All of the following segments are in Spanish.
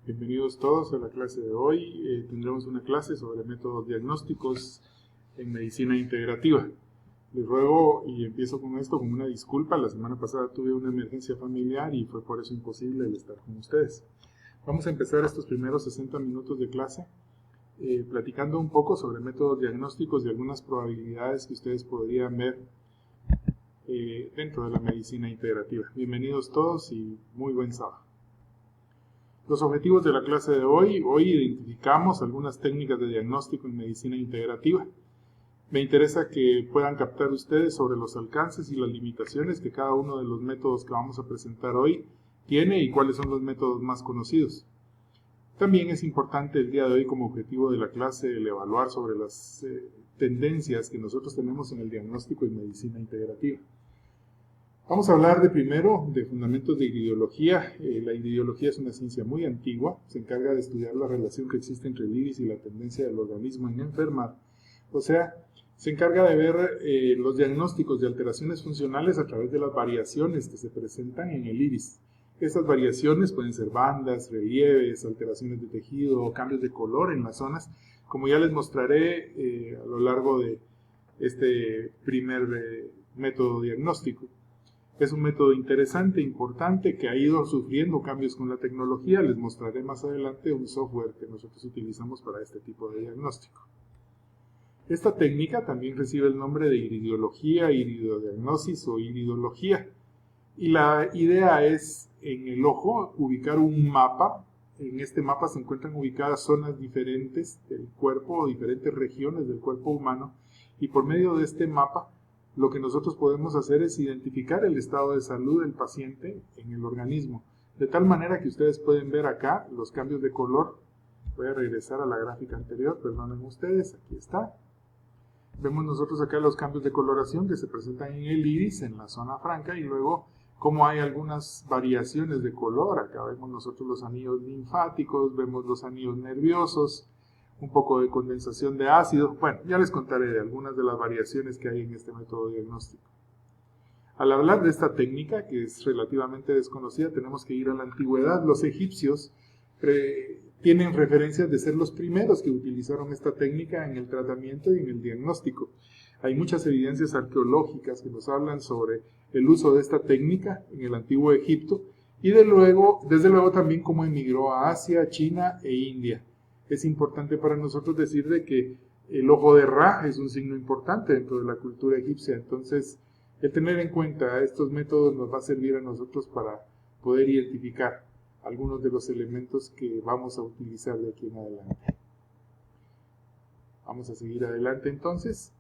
Bienvenidos todos a la clase de hoy. Tendremos una clase sobre métodos diagnósticos en medicina integrativa. Les ruego, y empiezo con esto, con una disculpa. La semana pasada tuve una emergencia familiar y fue por eso imposible el estar con ustedes. Vamos a empezar estos primeros 60 minutos de clase platicando un poco sobre métodos diagnósticos y algunas probabilidades que ustedes podrían ver dentro de la medicina integrativa. Bienvenidos todos y muy buen sábado. Los objetivos de la clase de hoy identificamos algunas técnicas de diagnóstico en medicina integrativa. Me interesa que puedan captar ustedes sobre los alcances y las limitaciones que cada uno de los métodos que vamos a presentar hoy tiene y cuáles son los métodos más conocidos. También es importante el día de hoy como objetivo de la clase el evaluar sobre las tendencias que nosotros tenemos en el diagnóstico en medicina integrativa. Vamos a hablar primero de fundamentos de iridiología. La iridiología es una ciencia muy antigua, se encarga de estudiar la relación que existe entre el iris y la tendencia del organismo en enfermar. O sea, se encarga de ver los diagnósticos de alteraciones funcionales a través de las variaciones que se presentan en el iris. Estas variaciones pueden ser bandas, relieves, alteraciones de tejido, cambios de color en las zonas, como ya les mostraré a lo largo de este primer método diagnóstico. Es un método interesante, importante, que ha ido sufriendo cambios con la tecnología. Les mostraré más adelante un software que nosotros utilizamos para este tipo de diagnóstico. Esta técnica también recibe el nombre de iridiología, iridodiagnosis o iridología. Y la idea es, en el ojo, ubicar un mapa. En este mapa se encuentran ubicadas zonas diferentes del cuerpo o diferentes regiones del cuerpo humano. Y por medio de este mapa, lo que nosotros podemos hacer es identificar el estado de salud del paciente en el organismo, de tal manera que ustedes pueden ver acá los cambios de color. Voy a regresar a la gráfica anterior, perdonen ustedes, aquí está. Vemos nosotros acá los cambios de coloración que se presentan en el iris, en la zona franca, y luego cómo hay algunas variaciones de color. Acá vemos nosotros los anillos linfáticos, vemos los anillos nerviosos, un poco de condensación de ácido. Bueno, ya les contaré de algunas de las variaciones que hay en este método diagnóstico. Al hablar de esta técnica, que es relativamente desconocida, tenemos que ir a la antigüedad. Los egipcios tienen referencias de ser los primeros que utilizaron esta técnica en el tratamiento y en el diagnóstico. Hay muchas evidencias arqueológicas que nos hablan sobre el uso de esta técnica en el antiguo Egipto y desde luego también cómo emigró a Asia, China e India. Es importante para nosotros decir de que el ojo de Ra es un signo importante dentro de la cultura egipcia. Entonces, el tener en cuenta estos métodos nos va a servir a nosotros para poder identificar algunos de los elementos que vamos a utilizar de aquí en adelante. Vamos a seguir adelante entonces.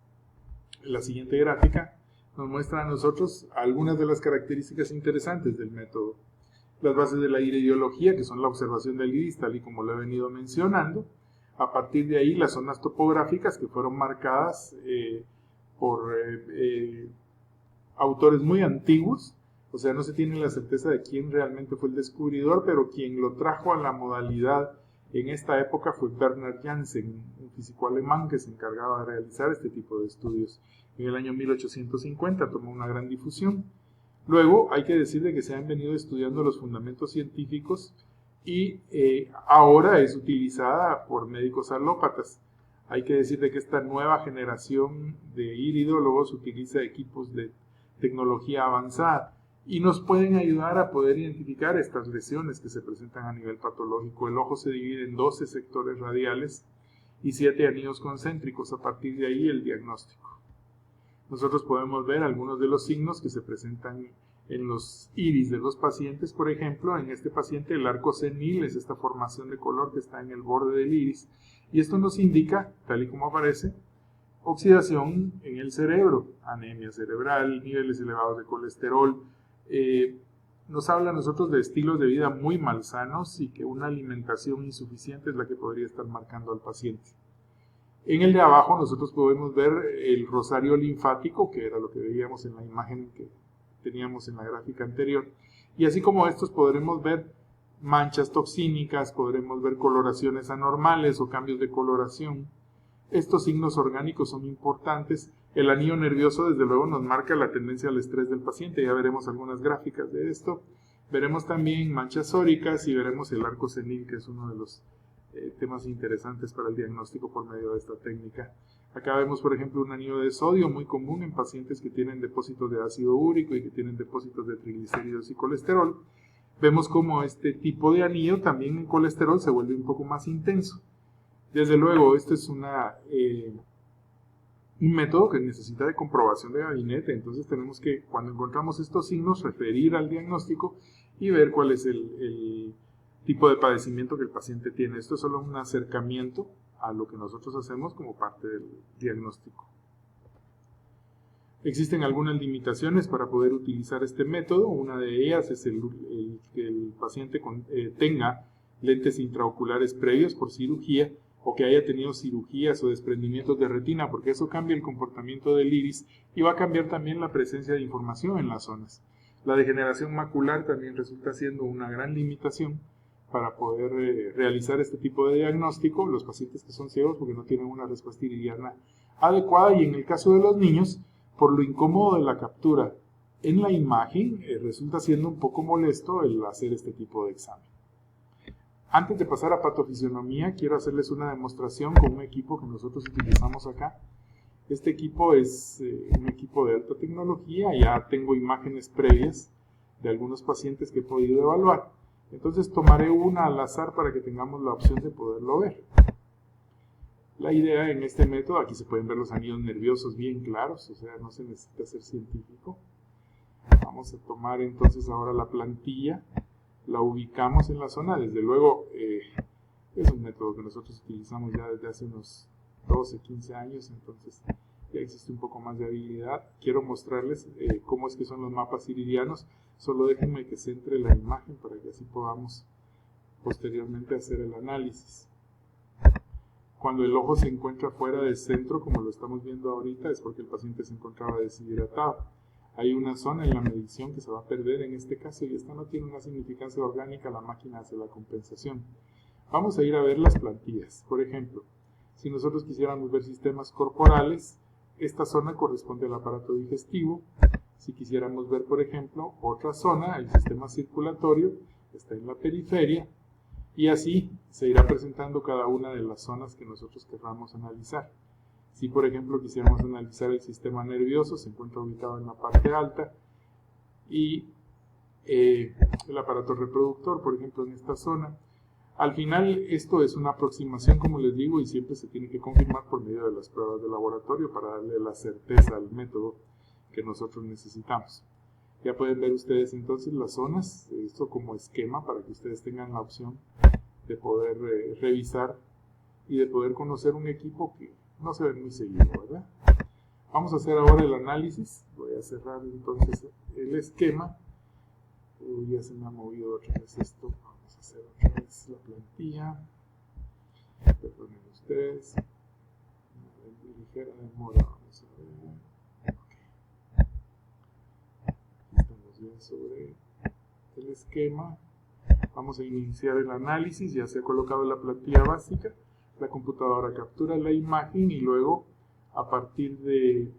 La siguiente gráfica nos muestra a nosotros algunas de las características interesantes del método. Las bases de la iridiología, que son la observación del iris, tal y como lo he venido mencionando. A partir de ahí, las zonas topográficas que fueron marcadas por autores muy antiguos. O sea, no se tiene la certeza de quién realmente fue el descubridor, pero quien lo trajo a la modalidad en esta época fue Bernard Janssen, un físico alemán que se encargaba de realizar este tipo de estudios. En el año 1850 tomó una gran difusión. Luego hay que decir de que se han venido estudiando los fundamentos científicos y ahora es utilizada por médicos alópatas. Hay que decir de que esta nueva generación de iridólogos utiliza equipos de tecnología avanzada y nos pueden ayudar a poder identificar estas lesiones que se presentan a nivel patológico. El ojo se divide en 12 sectores radiales y 7 anillos concéntricos. A partir de ahí el diagnóstico. Nosotros podemos ver algunos de los signos que se presentan en los iris de los pacientes. Por ejemplo, en este paciente el arco senil es esta formación de color que está en el borde del iris. Y esto nos indica, tal y como aparece, oxidación en el cerebro, anemia cerebral, niveles elevados de colesterol. Nos habla a nosotros de estilos de vida muy malsanos y que una alimentación insuficiente es la que podría estar marcando al paciente. En el de abajo nosotros podemos ver el rosario linfático, que era lo que veíamos en la imagen que teníamos en la gráfica anterior. Y así como estos podremos ver manchas toxínicas, podremos ver coloraciones anormales o cambios de coloración. Estos signos orgánicos son importantes. El anillo nervioso desde luego nos marca la tendencia al estrés del paciente. Ya veremos algunas gráficas de esto. Veremos también manchas sóricas y veremos el arco senil, que es uno de los temas interesantes para el diagnóstico por medio de esta técnica. Acá vemos, por ejemplo, un anillo de sodio muy común en pacientes que tienen depósitos de ácido úrico y que tienen depósitos de triglicéridos y colesterol. Vemos cómo este tipo de anillo también en colesterol se vuelve un poco más intenso. Desde luego, este es un método que necesita de comprobación de gabinete, entonces tenemos que, cuando encontramos estos signos, referir al diagnóstico y ver cuál es el tipo de padecimiento que el paciente tiene. Esto es solo un acercamiento a lo que nosotros hacemos como parte del diagnóstico. Existen algunas limitaciones para poder utilizar este método. Una de ellas es que el paciente tenga lentes intraoculares previos por cirugía o que haya tenido cirugías o desprendimientos de retina, porque eso cambia el comportamiento del iris y va a cambiar también la presencia de información en las zonas. La degeneración macular también resulta siendo una gran limitación para poder realizar este tipo de diagnóstico. Los pacientes que son ciegos porque no tienen una respuesta iridiana adecuada, y en el caso de los niños, por lo incómodo de la captura en la imagen, resulta siendo un poco molesto el hacer este tipo de examen. Antes de pasar a patofisionomía, quiero hacerles una demostración con un equipo que nosotros utilizamos acá. Este equipo es un equipo de alta tecnología. Ya tengo imágenes previas de algunos pacientes que he podido evaluar. Entonces tomaré una al azar para que tengamos la opción de poderlo ver. La idea en este método, aquí se pueden ver los anillos nerviosos bien claros, o sea, no se necesita ser científico. Vamos a tomar entonces ahora la plantilla, la ubicamos en la zona. Desde luego es un método que nosotros utilizamos ya desde hace unos 12, 15 años, entonces ya existe un poco más de habilidad. Quiero mostrarles cómo es que son los mapas iridianos. Solo déjenme que centre la imagen para que así podamos posteriormente hacer el análisis. Cuando el ojo se encuentra fuera del centro, como lo estamos viendo ahorita, es porque el paciente se encontraba deshidratado. Hay una zona en la medición que se va a perder en este caso y esta no tiene una significancia orgánica, la máquina hace la compensación. Vamos a ir a ver las plantillas. Por ejemplo, si nosotros quisiéramos ver sistemas corporales, esta zona corresponde al aparato digestivo. Si quisiéramos ver, por ejemplo, otra zona, el sistema circulatorio, está en la periferia. Y así se irá presentando cada una de las zonas que nosotros querramos analizar. Si, por ejemplo, quisiéramos analizar el sistema nervioso, se encuentra ubicado en la parte alta. Y el aparato reproductor, por ejemplo, en esta zona. Al final, esto es una aproximación, como les digo, y siempre se tiene que confirmar por medio de las pruebas de laboratorio para darle la certeza al método que nosotros necesitamos. Ya pueden ver ustedes entonces las zonas, esto como esquema para que ustedes tengan la opción de poder revisar y de poder conocer un equipo que no se ve muy seguido, ¿verdad? Vamos a hacer ahora el análisis. Voy a cerrar entonces el esquema. Ya se me ha movido otra vez esto. Vamos a hacer otra vez la plantilla. Perdonen ustedes. Una ligera demora. Vamos a ver. Estamos bien sobre el esquema. Vamos a iniciar el análisis. Ya se ha colocado la plantilla básica. La computadora captura la imagen y luego, a partir de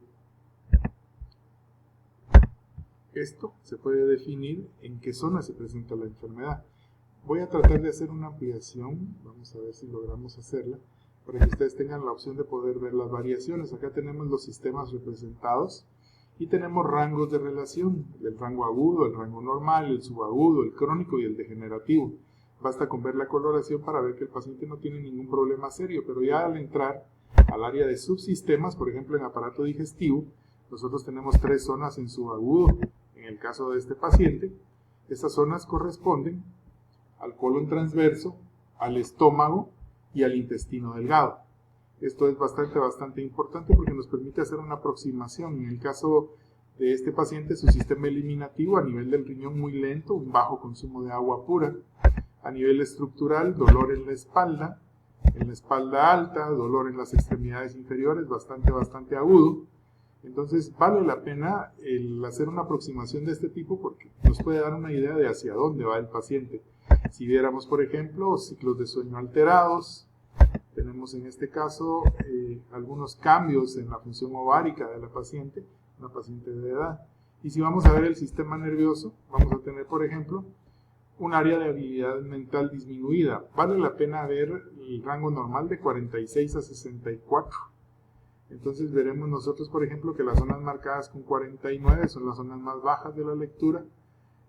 esto, se puede definir en qué zona se presenta la enfermedad. Voy a tratar de hacer una ampliación. Vamos a ver si logramos hacerla, para que ustedes tengan la opción de poder ver las variaciones. Acá tenemos los sistemas representados y tenemos rangos de relación: el rango agudo, el rango normal, el subagudo, el crónico y el degenerativo. Basta con ver la coloración para ver que el paciente no tiene ningún problema serio, pero ya al entrar al área de subsistemas, por ejemplo en aparato digestivo, nosotros tenemos 3 zonas en subagudo. En el caso de este paciente, estas zonas corresponden al colon transverso, al estómago y al intestino delgado. Esto es bastante importante porque nos permite hacer una aproximación. En el caso de este paciente, su sistema eliminativo a nivel del riñón muy lento, un bajo consumo de agua pura. A nivel estructural, dolor en la espalda alta, dolor en las extremidades inferiores, bastante agudo. Entonces vale la pena el hacer una aproximación de este tipo porque nos puede dar una idea de hacia dónde va el paciente. Si viéramos, por ejemplo, ciclos de sueño alterados, tenemos en este caso algunos cambios en la función ovárica de la paciente, una paciente de edad. Y si vamos a ver el sistema nervioso, vamos a tener, por ejemplo, un área de habilidad mental disminuida. Vale la pena ver el rango normal de 46 a 64. Entonces veremos nosotros, por ejemplo, que las zonas marcadas con 49 son las zonas más bajas de la lectura.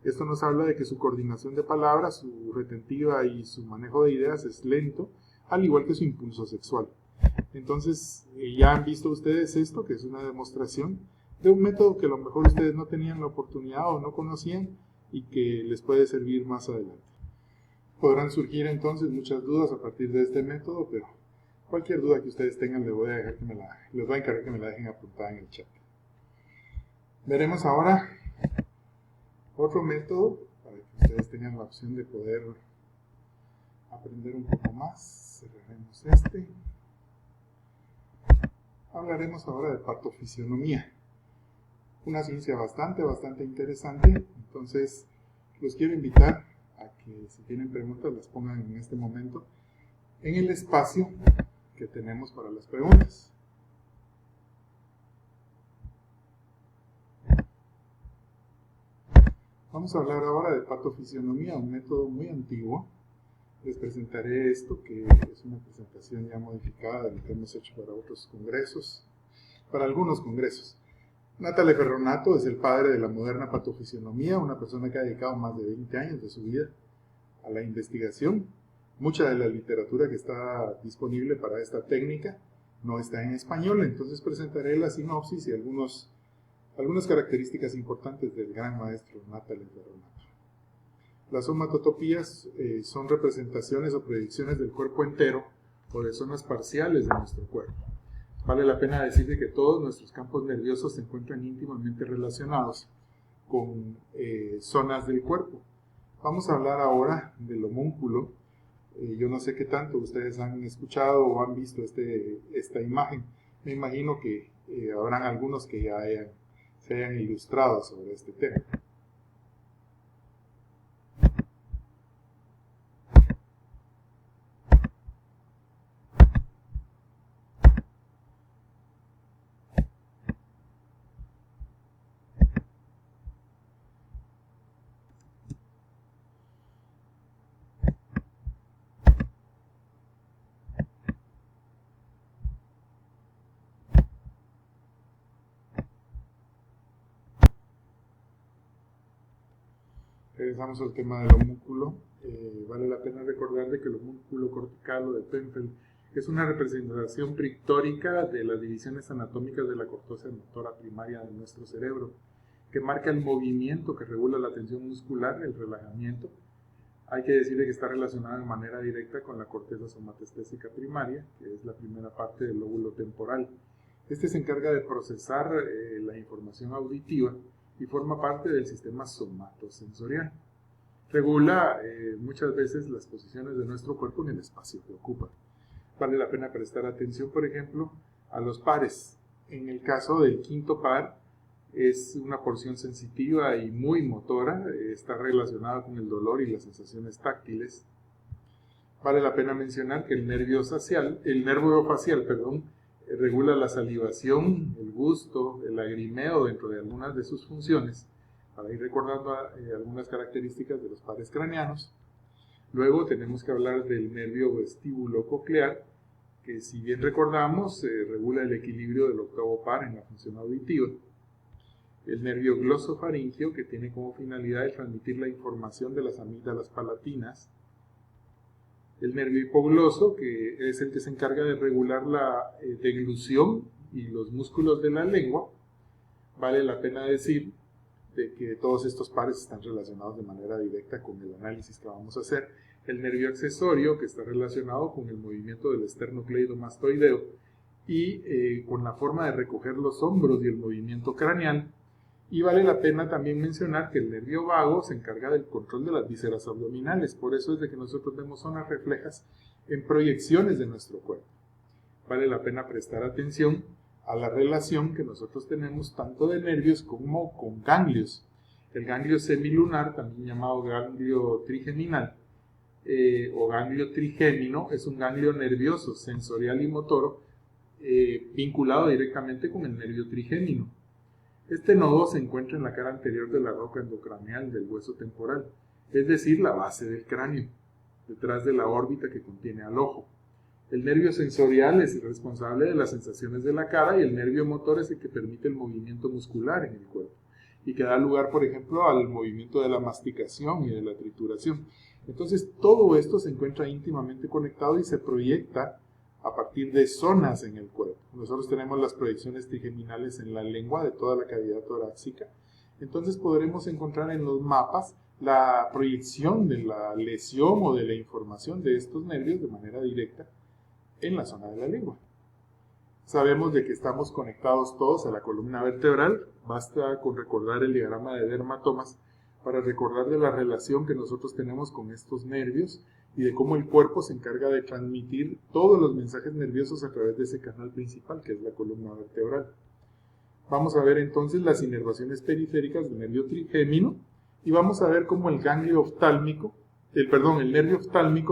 Esto nos habla de que su coordinación de palabras, su retentiva y su manejo de ideas es lento, al igual que su impulso sexual. Entonces, ya han visto ustedes esto, que es una demostración de un método que a lo mejor ustedes no tenían la oportunidad o no conocían y que les puede servir más adelante. Podrán surgir entonces muchas dudas a partir de este método, pero cualquier duda que ustedes tengan les voy a encargar que me la dejen apuntada en el chat. Veremos ahora otro método para que ustedes tengan la opción de poder aprender un poco más. Cerraremos este. Hablaremos ahora de patofisionomía. Una ciencia bastante interesante. Entonces, los quiero invitar a que si tienen preguntas las pongan en este momento en el espacio que tenemos para las preguntas. Vamos a hablar ahora de patofisionomía, un método muy antiguo. Les presentaré esto, que es una presentación ya modificada de lo que hemos hecho para otros congresos, para algunos congresos. Natale Ferronato es el padre de la moderna patofisionomía, una persona que ha dedicado más de 20 años de su vida a la investigación. Mucha de la literatura que está disponible para esta técnica no está en español, entonces presentaré la sinopsis y algunas características importantes del gran maestro Natale Ferronato. Las somatotopías son representaciones o proyecciones del cuerpo entero o de zonas parciales de nuestro cuerpo. Vale la pena decir que todos nuestros campos nerviosos se encuentran íntimamente relacionados con zonas del cuerpo. Vamos a hablar ahora del homúnculo. Yo no sé qué tanto ustedes han escuchado o han visto esta imagen. Me imagino que habrán algunos que ya se hayan ilustrado sobre este tema. Regresamos al tema del homúnculo. Vale la pena recordar de que el homúnculo cortical o de Penfield es una representación pictórica de las divisiones anatómicas de la corteza motora primaria de nuestro cerebro, que marca el movimiento que regula la tensión muscular, el relajamiento. Hay que decirle que está relacionada de manera directa con la corteza somatestésica primaria, que es la primera parte del lóbulo temporal. Este se encarga de procesar la información auditiva y forma parte del sistema somatosensorial. Regula muchas veces las posiciones de nuestro cuerpo en el espacio que ocupa. Vale la pena prestar atención, por ejemplo, a los pares. En el caso del quinto par, es una porción sensitiva y muy motora, está relacionada con el dolor y las sensaciones táctiles. Vale la pena mencionar que el nervio facial, regula la salivación, el gusto, el lagrimeo dentro de algunas de sus funciones, para ir recordando algunas características de los pares craneanos. Luego tenemos que hablar del nervio vestíbulo-coclear, que si bien recordamos, regula el equilibrio del octavo par en la función auditiva. El nervio glosofaringeo, que tiene como finalidad el transmitir la información de las amígdalas palatinas. El nervio hipogloso, que es el que se encarga de regular la deglución y los músculos de la lengua. Vale la pena decir de que todos estos pares están relacionados de manera directa con el análisis que vamos a hacer. El nervio accesorio, que está relacionado con el movimiento del esternocleidomastoideo y con la forma de recoger los hombros y el movimiento craneal. Y vale la pena también mencionar que el nervio vago se encarga del control de las vísceras abdominales, por eso es de que nosotros vemos zonas reflejas en proyecciones de nuestro cuerpo. Vale la pena prestar atención a la relación que nosotros tenemos tanto de nervios como con ganglios. El ganglio semilunar, también llamado ganglio trigeminal o ganglio trigémino, es un ganglio nervioso, sensorial y motor vinculado directamente con el nervio trigémino. Este nodo se encuentra en la cara anterior de la roca endocraneal del hueso temporal, es decir, la base del cráneo, detrás de la órbita que contiene al ojo. El nervio sensorial es el responsable de las sensaciones de la cara y el nervio motor es el que permite el movimiento muscular en el cuerpo y que da lugar, por ejemplo, al movimiento de la masticación y de la trituración. Entonces, todo esto se encuentra íntimamente conectado y se proyecta a partir de zonas en el cuerpo. Nosotros tenemos las proyecciones trigeminales en la lengua de toda la cavidad torácica. Entonces podremos encontrar en los mapas la proyección de la lesión o de la información de estos nervios de manera directa en la zona de la lengua. Sabemos de que estamos conectados todos a la columna vertebral. Basta con recordar el diagrama de dermatomas para recordar de la relación que nosotros tenemos con estos nervios y de cómo el cuerpo se encarga de transmitir todos los mensajes nerviosos a través de ese canal principal que es la columna vertebral. Vamos a ver entonces las inervaciones periféricas del nervio trigémino y vamos a ver cómo el nervio oftálmico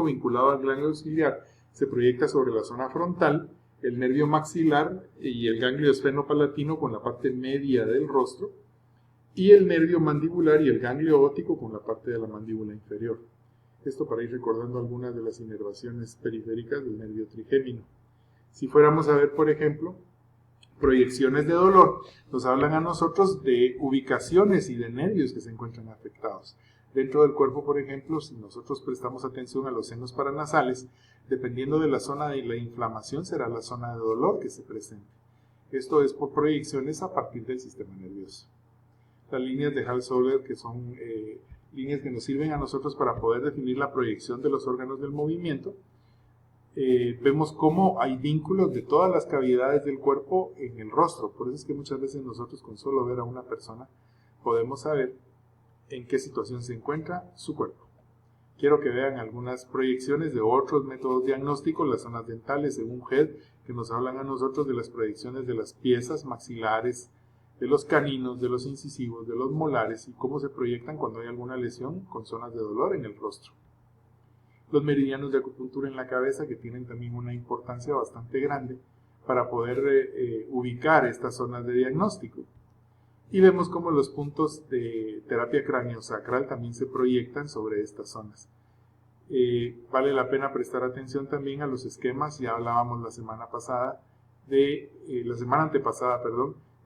vinculado al ganglio ciliar se proyecta sobre la zona frontal, el nervio maxilar y el ganglio esfenopalatino con la parte media del rostro, y el nervio mandibular y el ganglio óptico con la parte de la mandíbula inferior. Esto para ir recordando algunas de las inervaciones periféricas del nervio trigémino. Si fuéramos a ver, por ejemplo, proyecciones de dolor, nos hablan a nosotros de ubicaciones y de nervios que se encuentran afectados. Dentro del cuerpo, por ejemplo, si nosotros prestamos atención a los senos paranasales, dependiendo de la zona de la inflamación, será la zona de dolor que se presente. Esto es por proyecciones a partir del sistema nervioso. Las líneas de Hall-Soler, que son líneas que nos sirven a nosotros para poder definir la proyección de los órganos del movimiento, vemos cómo hay vínculos de todas las cavidades del cuerpo en el rostro. Por eso es que muchas veces nosotros con solo ver a una persona podemos saber en qué situación se encuentra su cuerpo. Quiero que vean algunas proyecciones de otros métodos diagnósticos, las zonas dentales según Head, que nos hablan a nosotros de las proyecciones de las piezas maxilares, de los caninos, de los incisivos, de los molares y cómo se proyectan cuando hay alguna lesión con zonas de dolor en el rostro. Los meridianos de acupuntura en la cabeza, que tienen también una importancia bastante grande para poder ubicar estas zonas de diagnóstico. Y vemos cómo los puntos de terapia craneosacral también se proyectan sobre estas zonas. Vale la pena prestar atención también a los esquemas, ya hablábamos la semana antepasada,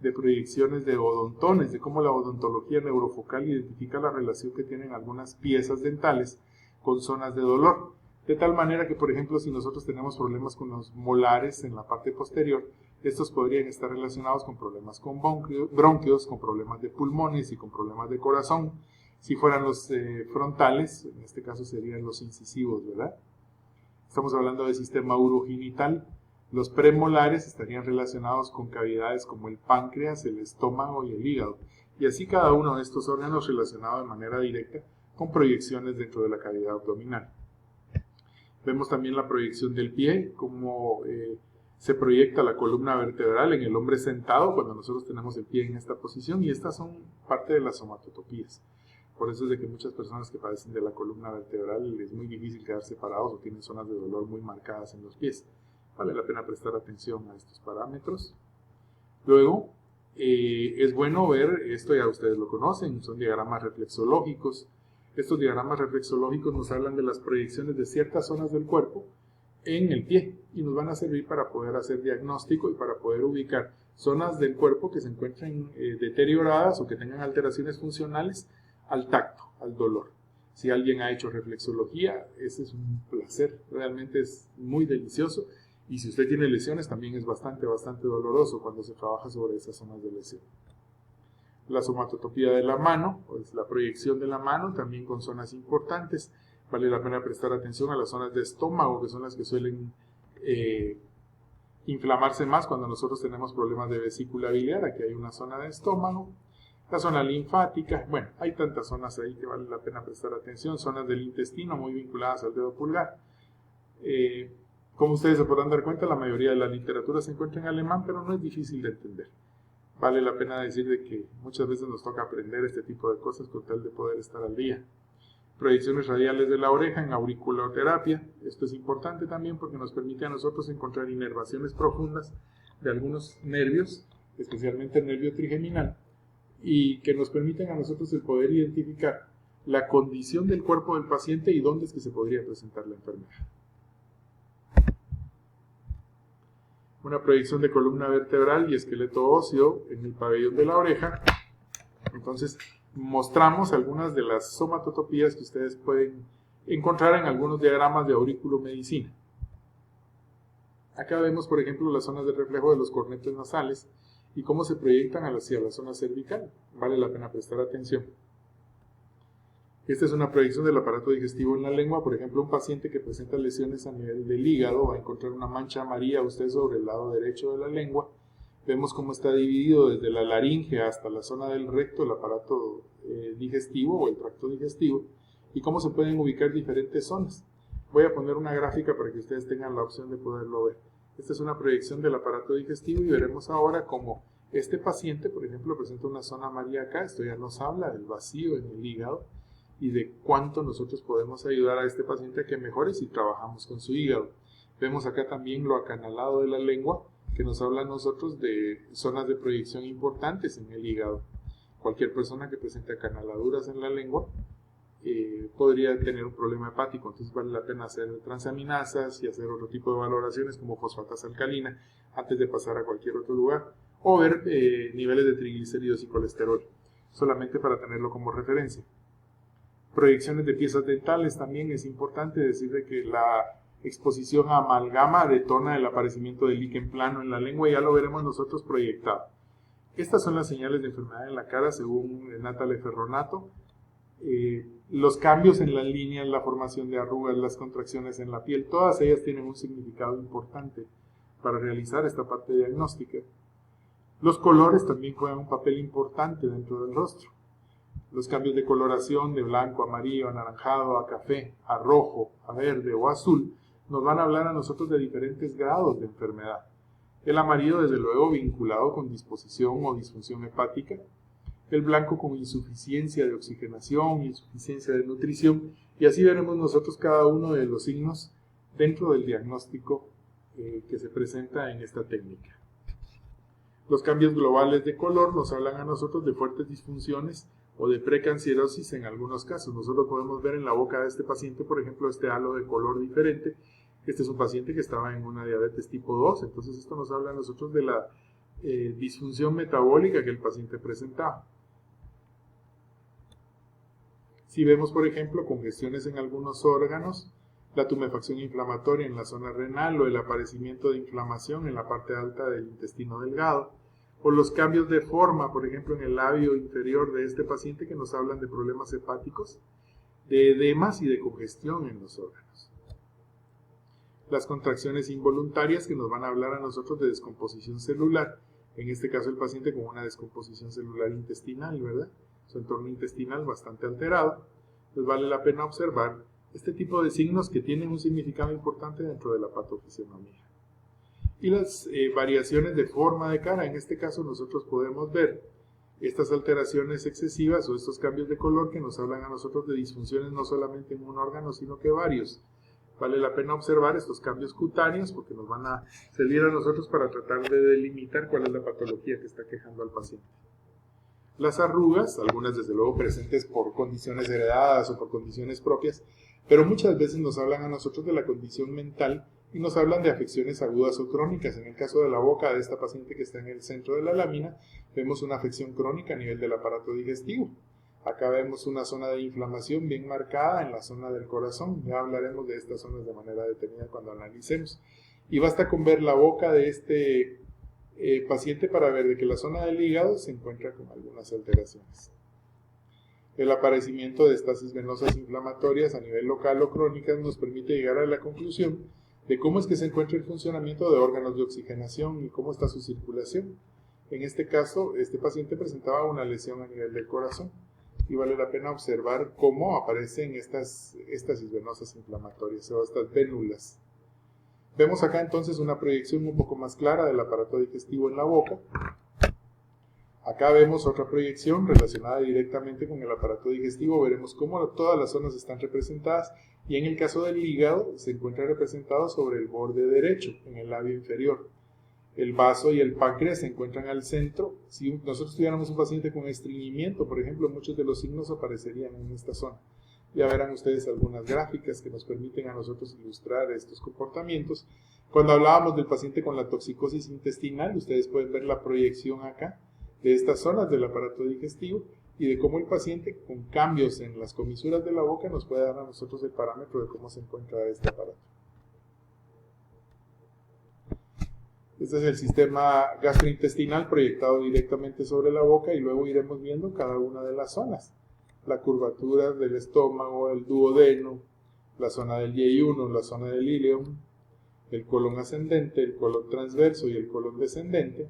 de proyecciones de odontones, de cómo la odontología neurofocal identifica la relación que tienen algunas piezas dentales con zonas de dolor. De tal manera que, por ejemplo, si nosotros tenemos problemas con los molares en la parte posterior, estos podrían estar relacionados con problemas con bronquios, con problemas de pulmones y con problemas de corazón. Si fueran los frontales, en este caso serían los incisivos, ¿verdad? Estamos hablando del sistema urogenital. Los premolares estarían relacionados con cavidades como el páncreas, el estómago y el hígado. Y así cada uno de estos órganos relacionado de manera directa con proyecciones dentro de la cavidad abdominal. Vemos también la proyección del pie, cómo se proyecta la columna vertebral en el hombre sentado cuando nosotros tenemos el pie en esta posición, y estas son parte de las somatotopías. Por eso es de que muchas personas que padecen de la columna vertebral es muy difícil quedarse parados o tienen zonas de dolor muy marcadas en los pies. Vale la pena prestar atención a estos parámetros. Luego, es bueno ver, esto ya ustedes lo conocen, son diagramas reflexológicos. Estos diagramas reflexológicos nos hablan de las proyecciones de ciertas zonas del cuerpo en el pie y nos van a servir para poder hacer diagnóstico y para poder ubicar zonas del cuerpo que se encuentren deterioradas o que tengan alteraciones funcionales al tacto, al dolor. Si alguien ha hecho reflexología, ese es un placer, realmente es muy delicioso. Y si usted tiene lesiones, también es bastante doloroso cuando se trabaja sobre esas zonas de lesión. La somatotopía de la mano, pues la proyección de la mano, también con zonas importantes. Vale la pena prestar atención a las zonas de estómago, que son las que suelen inflamarse más cuando nosotros tenemos problemas de vesícula biliar. Aquí hay una zona de estómago. La zona linfática, bueno, hay tantas zonas ahí que vale la pena prestar atención. Zonas del intestino muy vinculadas al dedo pulgar. Como ustedes se podrán dar cuenta, la mayoría de la literatura se encuentra en alemán, pero no es difícil de entender. Vale la pena decir de que muchas veces nos toca aprender este tipo de cosas con tal de poder estar al día. Proyecciones radiales de la oreja en auriculoterapia. Esto es importante también porque nos permite a nosotros encontrar inervaciones profundas de algunos nervios, especialmente el nervio trigeminal, y que nos permiten a nosotros el poder identificar la condición del cuerpo del paciente y dónde es que se podría presentar la enfermedad. Una proyección de columna vertebral y esqueleto óseo en el pabellón de la oreja. Entonces, mostramos algunas de las somatotopías que ustedes pueden encontrar en algunos diagramas de auriculomedicina. Acá vemos, por ejemplo, las zonas de reflejo de los cornetes nasales y cómo se proyectan hacia la zona cervical. Vale la pena prestar atención. Esta es una proyección del aparato digestivo en la lengua. Por ejemplo, un paciente que presenta lesiones a nivel del hígado va a encontrar una mancha amarilla usted sobre el lado derecho de la lengua. Vemos cómo está dividido desde la laringe hasta la zona del recto el aparato digestivo o el tracto digestivo y cómo se pueden ubicar diferentes zonas. Voy a poner una gráfica para que ustedes tengan la opción de poderlo ver. Esta es una proyección del aparato digestivo y veremos ahora cómo este paciente, por ejemplo, presenta una zona amarilla acá. Esto ya nos habla del vacío en el hígado y de cuánto nosotros podemos ayudar a este paciente a que mejore si trabajamos con su hígado. Vemos acá también lo acanalado de la lengua, que nos habla a nosotros de zonas de proyección importantes en el hígado. Cualquier persona que presente acanaladuras en la lengua podría tener un problema hepático, entonces vale la pena hacer transaminasas y hacer otro tipo de valoraciones como fosfatasa alcalina antes de pasar a cualquier otro lugar, o ver niveles de triglicéridos y colesterol, solamente para tenerlo como referencia. Proyecciones de piezas dentales también es importante decir de que la exposición a amalgama detona el aparecimiento de líquen plano en la lengua y ya lo veremos nosotros proyectado. Estas son las señales de enfermedad en la cara según Natale Ferronato. Los cambios en las líneas, la formación de arrugas, las contracciones en la piel, todas ellas tienen un significado importante para realizar esta parte diagnóstica. Los colores también juegan un papel importante dentro del rostro. Los cambios de coloración de blanco, amarillo, anaranjado, a café, a rojo, a verde o azul nos van a hablar a nosotros de diferentes grados de enfermedad. El amarillo, desde luego, vinculado con disposición o disfunción hepática. El blanco con insuficiencia de oxigenación, insuficiencia de nutrición. Y así veremos nosotros cada uno de los signos dentro del diagnóstico que se presenta en esta técnica. Los cambios globales de color nos hablan a nosotros de fuertes disfunciones o de precancerosis en algunos casos. Nosotros podemos ver en la boca de este paciente, por ejemplo, este halo de color diferente. Este es un paciente que estaba en una diabetes tipo 2, entonces esto nos habla a nosotros de la disfunción metabólica que el paciente presentaba. Si vemos, por ejemplo, congestiones en algunos órganos, la tumefacción inflamatoria en la zona renal o el aparecimiento de inflamación en la parte alta del intestino delgado, o los cambios de forma, por ejemplo, en el labio inferior de este paciente que nos hablan de problemas hepáticos, de edemas y de congestión en los órganos. Las contracciones involuntarias que nos van a hablar a nosotros de descomposición celular, en este caso el paciente con una descomposición celular intestinal, ¿verdad? Su entorno intestinal bastante alterado. Pues vale la pena observar este tipo de signos que tienen un significado importante dentro de la patofisionomía. Y las variaciones de forma de cara, en este caso nosotros podemos ver estas alteraciones excesivas o estos cambios de color que nos hablan a nosotros de disfunciones no solamente en un órgano, sino que varios. Vale la pena observar estos cambios cutáneos porque nos van a servir a nosotros para tratar de delimitar cuál es la patología que está quejando al paciente. Las arrugas, algunas desde luego presentes por condiciones heredadas o por condiciones propias, pero muchas veces nos hablan a nosotros de la condición mental y nos hablan de afecciones agudas o crónicas. En el caso de la boca de esta paciente que está en el centro de la lámina, vemos una afección crónica a nivel del aparato digestivo. Acá vemos una zona de inflamación bien marcada en la zona del corazón. Ya hablaremos de estas zonas de manera detenida cuando analicemos. Y basta con ver la boca de este paciente para ver de que la zona del hígado se encuentra con algunas alteraciones. El aparecimiento de estasis venosas inflamatorias a nivel local o crónicas nos permite llegar a la conclusión de cómo es que se encuentra el funcionamiento de órganos de oxigenación y cómo está su circulación. En este caso, este paciente presentaba una lesión a nivel del corazón y vale la pena observar cómo aparecen estas estasis venosas inflamatorias o estas vénulas. Vemos acá entonces una proyección un poco más clara del aparato digestivo en la boca. Acá vemos otra proyección relacionada directamente con el aparato digestivo. Veremos cómo todas las zonas están representadas y en el caso del hígado se encuentra representado sobre el borde derecho, en el labio inferior. El vaso y el páncreas se encuentran al centro. Si nosotros tuviéramos un paciente con estreñimiento, por ejemplo, muchos de los signos aparecerían en esta zona. Ya verán ustedes algunas gráficas que nos permiten a nosotros ilustrar estos comportamientos. Cuando hablábamos del paciente con la toxicosis intestinal, ustedes pueden ver la proyección acá de estas zonas del aparato digestivo y de cómo el paciente con cambios en las comisuras de la boca nos puede dar a nosotros el parámetro de cómo se encuentra este aparato. Este es el sistema gastrointestinal proyectado directamente sobre la boca y luego iremos viendo cada una de las zonas. La curvatura del estómago, el duodeno, la zona del yeyuno, la zona del ileum, el colon ascendente, el colon transverso y el colon descendente,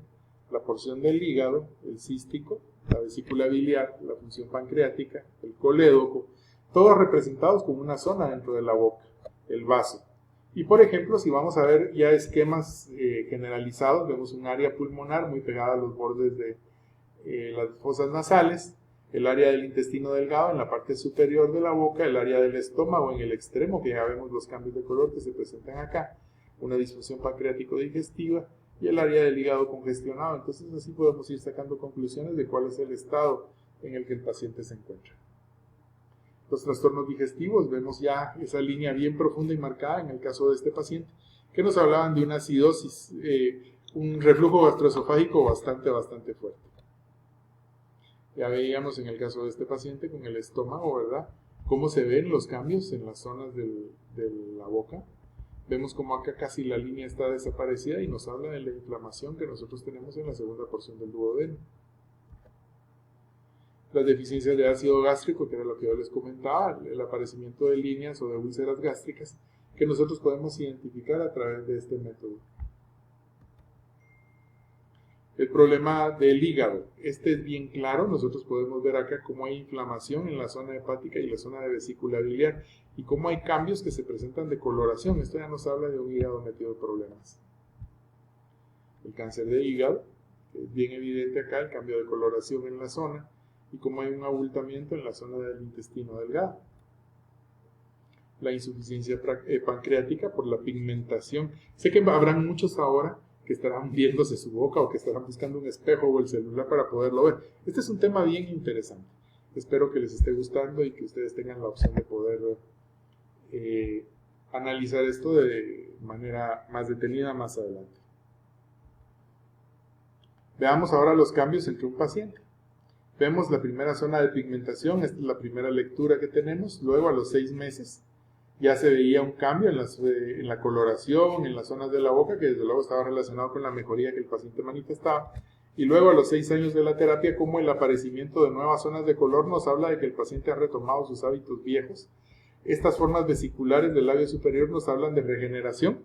la porción del hígado, el cístico, la vesícula biliar, la función pancreática, el colédoco, todos representados con una zona dentro de la boca, el vaso. Y por ejemplo, si vamos a ver ya esquemas generalizados, vemos un área pulmonar muy pegada a los bordes de las fosas nasales, el área del intestino delgado en la parte superior de la boca, el área del estómago en el extremo, que ya vemos los cambios de color que se presentan acá, una disfunción pancreático-digestiva, y el área del hígado congestionado. Entonces así podemos ir sacando conclusiones de cuál es el estado en el que el paciente se encuentra. Los trastornos digestivos, vemos ya esa línea bien profunda y marcada en el caso de este paciente, que nos hablaban de una acidosis, un reflujo gastroesofágico bastante fuerte. Ya veíamos en el caso de este paciente con el estómago, ¿verdad?, cómo se ven los cambios en las zonas de la boca. Vemos como acá casi la línea está desaparecida y nos habla de la inflamación que nosotros tenemos en la segunda porción del duodeno. Las deficiencias de ácido gástrico, que era lo que yo les comentaba, el aparecimiento de líneas o de úlceras gástricas, que nosotros podemos identificar a través de este método. El problema del hígado, este es bien claro, nosotros podemos ver acá cómo hay inflamación en la zona hepática y la zona de vesícula biliar y cómo hay cambios que se presentan de coloración. Esto ya nos habla de un hígado metido en problemas. El cáncer de hígado, que es bien evidente acá, el cambio de coloración en la zona y cómo hay un abultamiento en la zona del intestino delgado. La insuficiencia pancreática por la pigmentación. Sé que habrán muchos ahora que estarán viéndose su boca o que estarán buscando un espejo o el celular para poderlo ver. Este es un tema bien interesante. Espero que les esté gustando y que ustedes tengan la opción de poder analizar esto de manera más detenida más adelante. Veamos ahora los cambios entre un paciente. Vemos la primera zona de pigmentación, esta es la primera lectura que tenemos. Luego a los 6 meses ya se veía un cambio en la coloración, en las zonas de la boca, que desde luego estaba relacionado con la mejoría que el paciente manifestaba. Y luego a los 6 años de la terapia, como el aparecimiento de nuevas zonas de color nos habla de que el paciente ha retomado sus hábitos viejos. Estas formas vesiculares del labio superior nos hablan de regeneración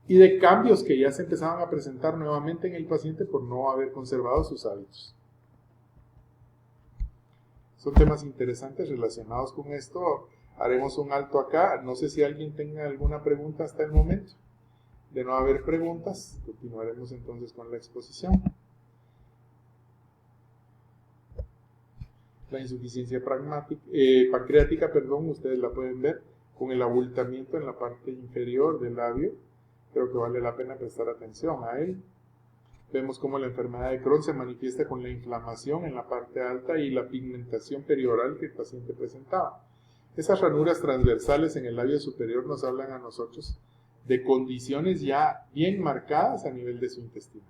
y de cambios que ya se empezaban a presentar nuevamente en el paciente por no haber conservado sus hábitos. Son temas interesantes relacionados con esto. Haremos un alto acá. No sé si alguien tenga alguna pregunta hasta el momento. De no haber preguntas, continuaremos entonces con la exposición. La insuficiencia pancreática, ustedes la pueden ver con el abultamiento en la parte inferior del labio. Creo que vale la pena prestar atención a él. Vemos cómo la enfermedad de Crohn se manifiesta con la inflamación en la parte alta y la pigmentación perioral que el paciente presentaba. Esas ranuras transversales en el labio superior nos hablan a nosotros de condiciones ya bien marcadas a nivel de su intestino.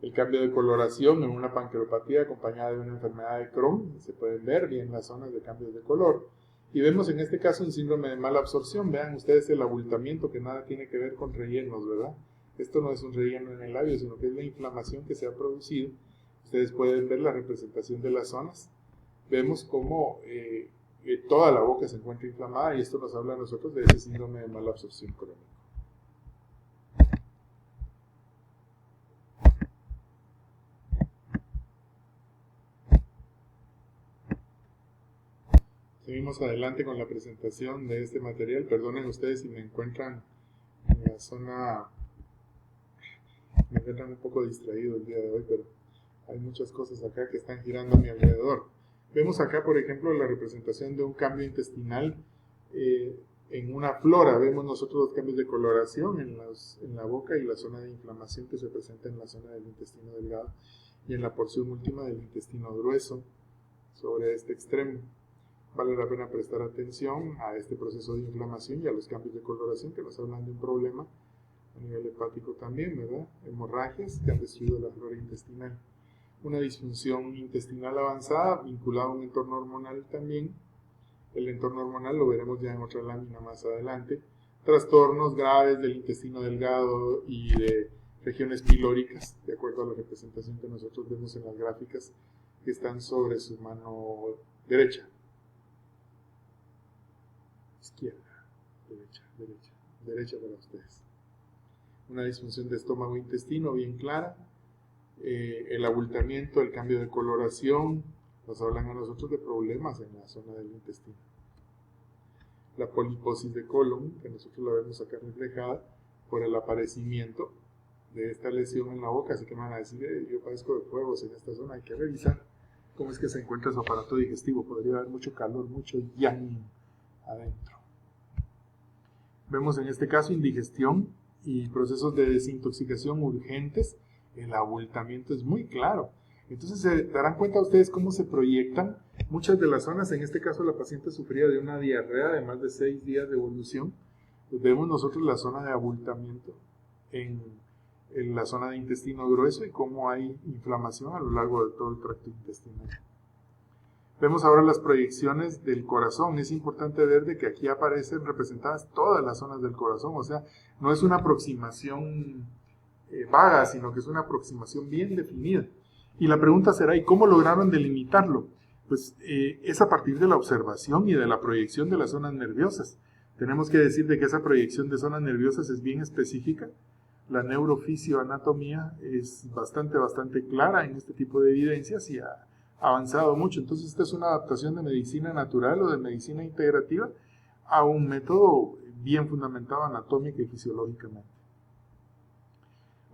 El cambio de coloración en una panqueropatía acompañada de una enfermedad de Crohn, se pueden ver bien las zonas de cambios de color. Y vemos en este caso un síndrome de mala absorción. Vean ustedes el abultamiento que nada tiene que ver con rellenos, ¿verdad? Esto no es un relleno en el labio, sino que es la inflamación que se ha producido. Ustedes pueden ver la representación de las zonas. Vemos cómo toda la boca se encuentra inflamada y esto nos habla a nosotros de ese síndrome de mala absorción crónica. Seguimos adelante con la presentación de este material. Perdonen ustedes si me encuentran en la zona, me encuentran un poco distraído el día de hoy, pero hay muchas cosas acá que están girando a mi alrededor. Vemos acá, por ejemplo, la representación de un cambio intestinal En una flora vemos nosotros los cambios de coloración en la boca y la zona de inflamación que se presenta en la zona del intestino delgado y en la porción última del intestino grueso sobre este extremo. Vale la pena prestar atención a este proceso de inflamación y a los cambios de coloración que nos hablan de un problema a nivel hepático también, ¿verdad? Hemorragias que han destruido la flora intestinal. Una disfunción intestinal avanzada vinculada a un entorno hormonal también. El entorno hormonal lo veremos ya en otra lámina más adelante. Trastornos graves del intestino delgado y de regiones pilóricas, de acuerdo a la representación que nosotros vemos en las gráficas que están sobre su mano derecha. Izquierda, derecha para ustedes. Una disfunción de estómago-intestino bien clara. El abultamiento, el cambio de coloración, nos hablan a nosotros de problemas en la zona del intestino. La poliposis de colon, que nosotros la vemos acá reflejada por el aparecimiento de esta lesión en la boca, así que me van a decir, yo padezco de fuegos en esta zona, hay que revisar cómo es que se encuentra su aparato digestivo, podría haber mucho calor, mucho yang adentro. Vemos en este caso indigestión y procesos de desintoxicación urgentes. El abultamiento es muy claro. Entonces se darán cuenta ustedes cómo se proyectan muchas de las zonas. En este caso la paciente sufría de una diarrea de más de 6 días de evolución. Vemos nosotros la zona de abultamiento en la zona de intestino grueso y cómo hay inflamación a lo largo de todo el tracto intestinal. Vemos ahora las proyecciones del corazón. Es importante ver de que aquí aparecen representadas todas las zonas del corazón. O sea, no es una aproximación vaga, sino que es una aproximación bien definida. Y la pregunta será, ¿y cómo lograron delimitarlo? Pues es a partir de la observación y de la proyección de las zonas nerviosas. Tenemos que decir de que esa proyección de zonas nerviosas es bien específica. La neurofisioanatomía es bastante clara en este tipo de evidencias y ha avanzado mucho. Entonces esta es una adaptación de medicina natural o de medicina integrativa a un método bien fundamentado anatómica y fisiológicamente.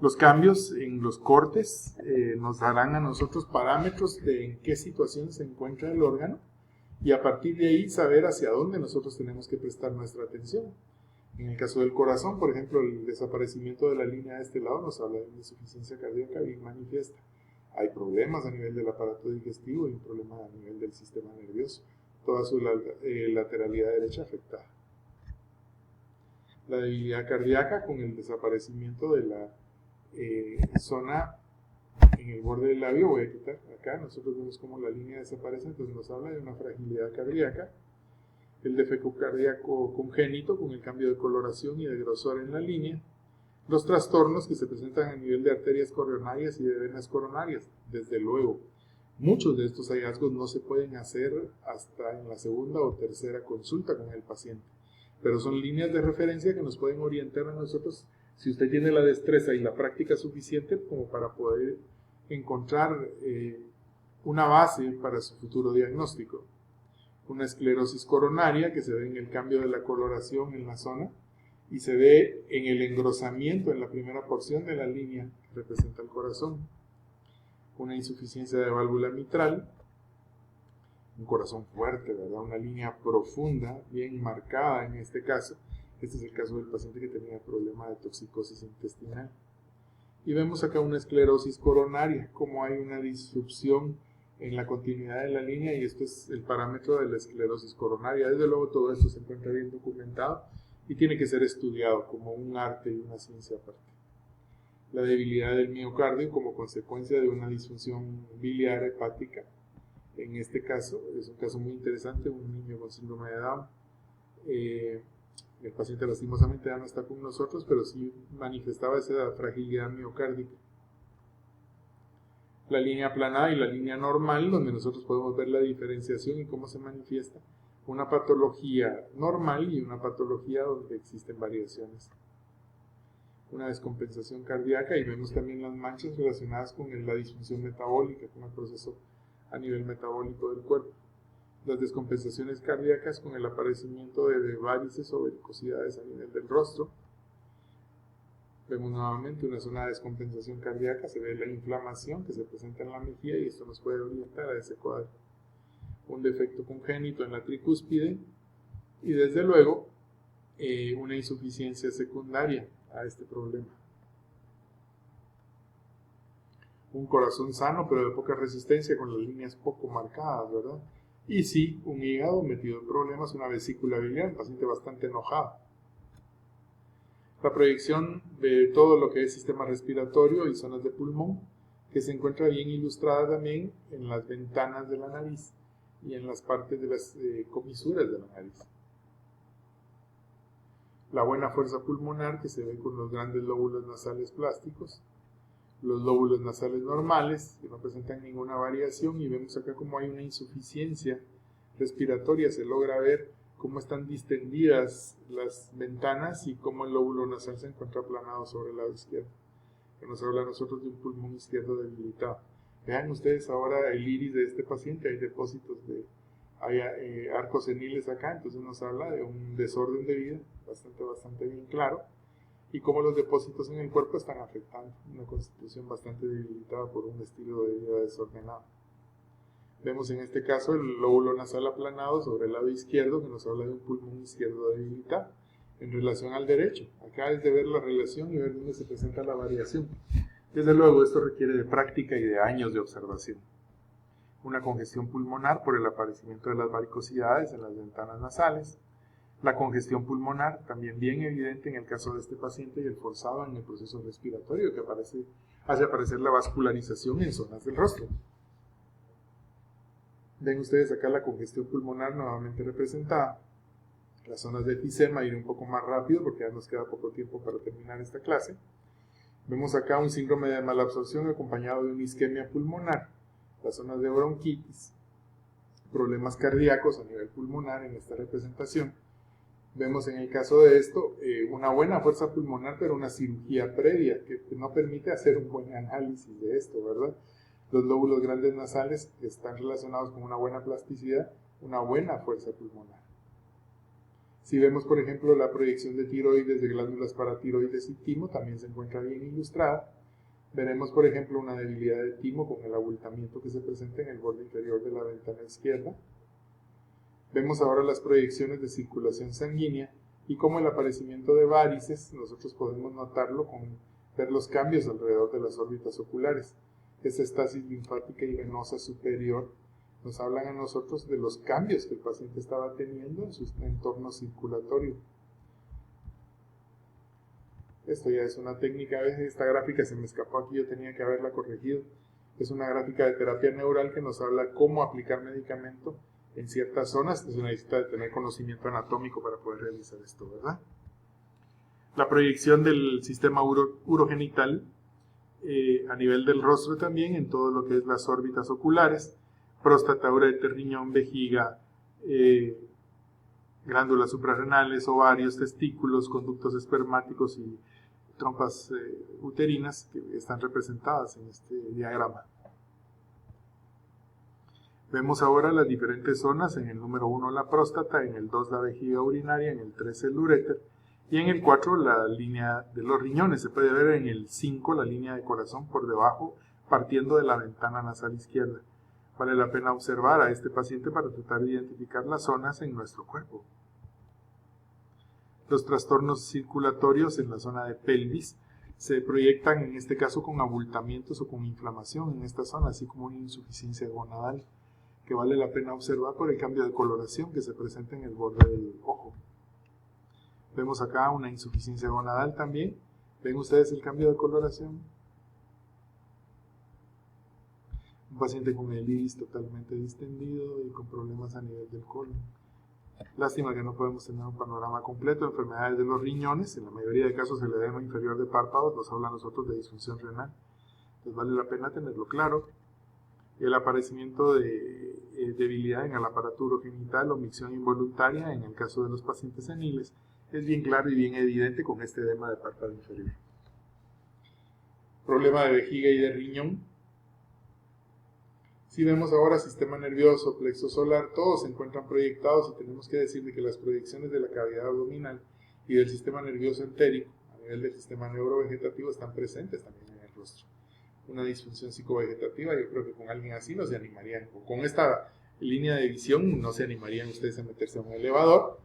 Los cambios en los cortes nos darán a nosotros parámetros de en qué situación se encuentra el órgano y a partir de ahí saber hacia dónde nosotros tenemos que prestar nuestra atención. En el caso del corazón, por ejemplo, el desaparecimiento de la línea de este lado nos habla de una insuficiencia cardíaca bien manifiesta. Hay problemas a nivel del aparato digestivo y un problema a nivel del sistema nervioso. Toda su lateralidad derecha afectada. La debilidad cardíaca con el desaparecimiento de la zona en el borde del labio, voy a quitar acá, nosotros vemos cómo la línea desaparece, entonces nos habla de una fragilidad cardíaca. El defecto cardíaco congénito con el cambio de coloración y de grosor en la línea. Los trastornos que se presentan a nivel de arterias coronarias y de venas coronarias, desde luego. Muchos de estos hallazgos no se pueden hacer hasta en la segunda o tercera consulta con el paciente, pero son líneas de referencia que nos pueden orientar a nosotros si usted tiene la destreza y la práctica suficiente como para poder encontrar una base para su futuro diagnóstico. Una esclerosis coronaria que se ve en el cambio de la coloración en la zona y se ve en el engrosamiento en la primera porción de la línea que representa el corazón. Una insuficiencia de válvula mitral, un corazón fuerte, ¿verdad? Una línea profunda, bien marcada en este caso. Este es el caso del paciente que tenía problema de toxicosis intestinal. Y vemos acá una esclerosis coronaria, como hay una disrupción en la continuidad de la línea, y esto es el parámetro de la esclerosis coronaria. Desde luego todo esto se encuentra bien documentado y tiene que ser estudiado como un arte y una ciencia aparte. La debilidad del miocardio como consecuencia de una disfunción biliar hepática. En este caso, es un caso muy interesante, un niño con síndrome de Down. El paciente lastimosamente ya no está con nosotros, pero sí manifestaba esa fragilidad miocárdica. La línea aplanada y la línea normal, donde nosotros podemos ver la diferenciación y cómo se manifiesta una patología normal y una patología donde existen variaciones. Una descompensación cardíaca, y vemos también las manchas relacionadas con la disfunción metabólica, con el proceso a nivel metabólico del cuerpo. Las descompensaciones cardíacas con el aparecimiento de varices o varicosidades a nivel del rostro. Vemos nuevamente una zona de descompensación cardíaca, se ve la inflamación que se presenta en la mejilla y esto nos puede orientar a ese cuadro. Un defecto congénito en la tricúspide y desde luego una insuficiencia secundaria a este problema. Un corazón sano, pero de poca resistencia, con las líneas poco marcadas, ¿verdad? Y sí, un hígado metido en problemas, una vesícula biliar, un paciente bastante enojado. La proyección de todo lo que es sistema respiratorio y zonas de pulmón, que se encuentra bien ilustrada también en las ventanas de la nariz y en las partes de las comisuras de la nariz. La buena fuerza pulmonar, que se ve con los grandes lóbulos nasales plásticos, los lóbulos nasales normales, que no presentan ninguna variación, y vemos acá como hay una insuficiencia respiratoria. Se logra ver cómo están distendidas las ventanas y cómo el lóbulo nasal se encuentra aplanado sobre el lado izquierdo, que nos habla a nosotros de un pulmón izquierdo debilitado. Vean ustedes ahora el iris de este paciente, hay depósitos hay arcos seniles acá, entonces nos habla de un desorden de vida bastante bien claro, y cómo los depósitos en el cuerpo están afectando una constitución bastante debilitada por un estilo de vida desordenado. Vemos en este caso el lóbulo nasal aplanado sobre el lado izquierdo, que nos habla de un pulmón izquierdo debilitado en relación al derecho. Acá es de ver la relación y ver dónde se presenta la variación. Desde luego, esto requiere de práctica y de años de observación. Una congestión pulmonar por el aparecimiento de las varicosidades en las ventanas nasales. La congestión pulmonar, también bien evidente en el caso de este paciente, y el forzado en el proceso respiratorio, que hace aparecer la vascularización en zonas del rostro. Ven ustedes acá la congestión pulmonar nuevamente representada. Las zonas de efisema, iré un poco más rápido porque ya nos queda poco tiempo para terminar esta clase. Vemos acá un síndrome de malabsorción acompañado de una isquemia pulmonar. Las zonas de bronquitis, problemas cardíacos a nivel pulmonar en esta representación. Vemos en el caso de esto una buena fuerza pulmonar, pero una cirugía previa que no permite hacer un buen análisis de esto, ¿verdad? Los lóbulos grandes nasales están relacionados con una buena plasticidad, una buena fuerza pulmonar. Si vemos, por ejemplo, la proyección de tiroides, de glándulas paratiroides y timo, también se encuentra bien ilustrada. Veremos, por ejemplo, una debilidad de timo con el abultamiento que se presenta en el borde inferior de la ventana izquierda. Vemos ahora las proyecciones de circulación sanguínea y cómo el aparecimiento de varices nosotros podemos notarlo con ver los cambios alrededor de las órbitas oculares. Esa estasis linfática y venosa superior nos hablan a nosotros de los cambios que el paciente estaba teniendo en su entorno circulatorio. Esto ya es una técnica, a veces esta gráfica se me escapó aquí, yo tenía que haberla corregido. Es una gráfica de terapia neural que nos habla cómo aplicar medicamento en ciertas zonas. Entonces necesita de tener conocimiento anatómico para poder realizar esto, ¿verdad? La proyección del sistema urogenital a nivel del rostro también, en todo lo que es las órbitas oculares, próstata, ureter, riñón, vejiga, glándulas suprarrenales, ovarios, testículos, conductos espermáticos y trompas uterinas que están representadas en este diagrama. Vemos ahora las diferentes zonas, en el número 1 la próstata, en el 2 la vejiga urinaria, en el 3 el uréter y en el 4 la línea de los riñones. Se puede ver en el 5 la línea de corazón por debajo, partiendo de la ventana nasal izquierda. Vale la pena observar a este paciente para tratar de identificar las zonas en nuestro cuerpo. Los trastornos circulatorios en la zona de pelvis se proyectan en este caso con abultamientos o con inflamación en esta zona, así como una insuficiencia gonadal, que vale la pena observar por el cambio de coloración que se presenta en el borde del ojo. Vemos acá una insuficiencia gonadal también. ¿Ven ustedes el cambio de coloración? Un paciente con el iris totalmente distendido y con problemas a nivel del colon. Lástima que no podemos tener un panorama completo. Enfermedades de los riñones, en la mayoría de casos el edema inferior de párpados, nos habla a nosotros de disfunción renal. Entonces vale la pena tenerlo claro. El aparecimiento de debilidad en el aparato urogenital o micción involuntaria en el caso de los pacientes seniles es bien claro y bien evidente con este edema de párpado inferior. Problema de vejiga y de riñón. Si vemos ahora sistema nervioso, plexo solar, todos se encuentran proyectados y tenemos que decir que las proyecciones de la cavidad abdominal y del sistema nervioso entérico a nivel del sistema neurovegetativo están presentes también en el rostro. Una disfunción psicovegetativa, yo creo que con alguien así no se animarían, o con esta línea de visión no se animarían ustedes a meterse a un elevador,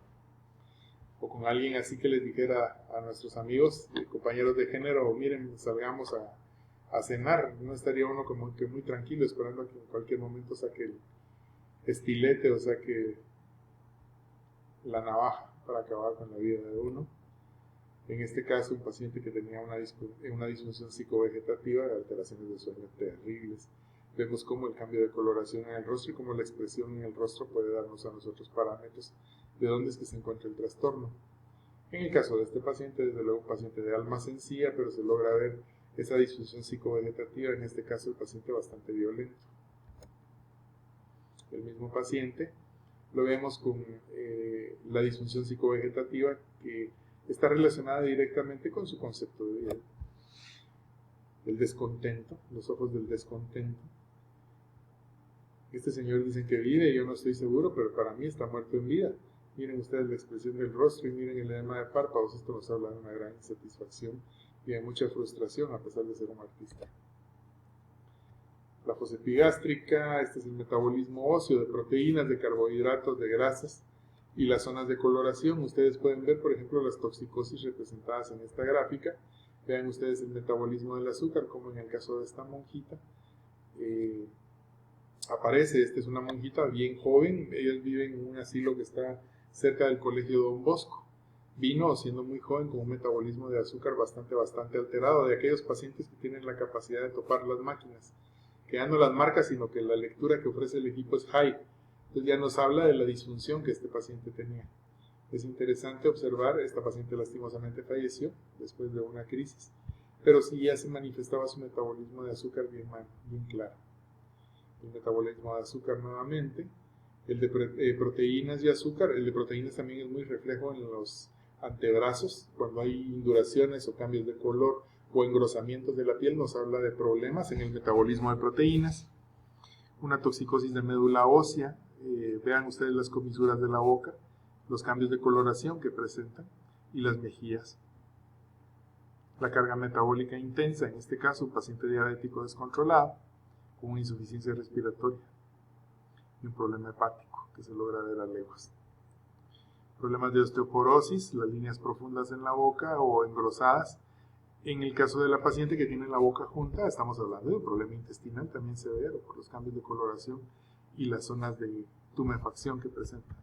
o con alguien así que les dijera a nuestros amigos, compañeros de género, miren, salgamos a cenar, no estaría uno como que muy tranquilo esperando a que en cualquier momento saque el estilete o saque la navaja para acabar con la vida de uno. En este caso, un paciente que tenía una disfunción psicovegetativa, de alteraciones de sueño terribles. Vemos cómo el cambio de coloración en el rostro y cómo la expresión en el rostro puede darnos a nosotros parámetros de dónde es que se encuentra el trastorno. En el caso de este paciente, desde luego un paciente de alma sencilla, pero se logra ver esa disfunción psicovegetativa, en este caso el paciente bastante violento. El mismo paciente lo vemos con la disfunción psicovegetativa que está relacionada directamente con su concepto de vida. El descontento, los ojos del descontento. Este señor dice que vive, yo no estoy seguro, pero para mí está muerto en vida. Miren ustedes la expresión del rostro y miren el edema de párpados. Esto nos habla de una gran insatisfacción y de mucha frustración a pesar de ser un artista. La fosepigástrica, este es el metabolismo óseo de proteínas, de carbohidratos, de grasas y las zonas de coloración. Ustedes pueden ver, por ejemplo, las toxicosis representadas en esta gráfica. Vean ustedes el metabolismo del azúcar, como en el caso de esta monjita. Aparece, esta es una monjita bien joven, ellas viven en un asilo que está cerca del colegio Don Bosco. Vino siendo muy joven con un metabolismo de azúcar bastante alterado, de aquellos pacientes que tienen la capacidad de topar las máquinas, que ya no las marcas, sino que la lectura que ofrece el equipo es high. Entonces ya nos habla de la disfunción que este paciente tenía. Es interesante observar, esta paciente lastimosamente falleció después de una crisis, pero sí ya se manifestaba su metabolismo de azúcar bien claro. El metabolismo de azúcar nuevamente, el de proteínas y azúcar. El de proteínas también es muy reflejo en los antebrazos, cuando hay induraciones o cambios de color o engrosamientos de la piel, nos habla de problemas en el metabolismo de proteínas. Una toxicosis de médula ósea, vean ustedes las comisuras de la boca, los cambios de coloración que presentan y las mejillas. La carga metabólica intensa, en este caso un paciente diabético descontrolado, con una insuficiencia respiratoria y un problema hepático que se logra ver a leguas. Problemas de osteoporosis, las líneas profundas en la boca o engrosadas. En el caso de la paciente que tiene la boca junta, estamos hablando de un problema intestinal también severo por los cambios de coloración y las zonas de tumefacción que presenta.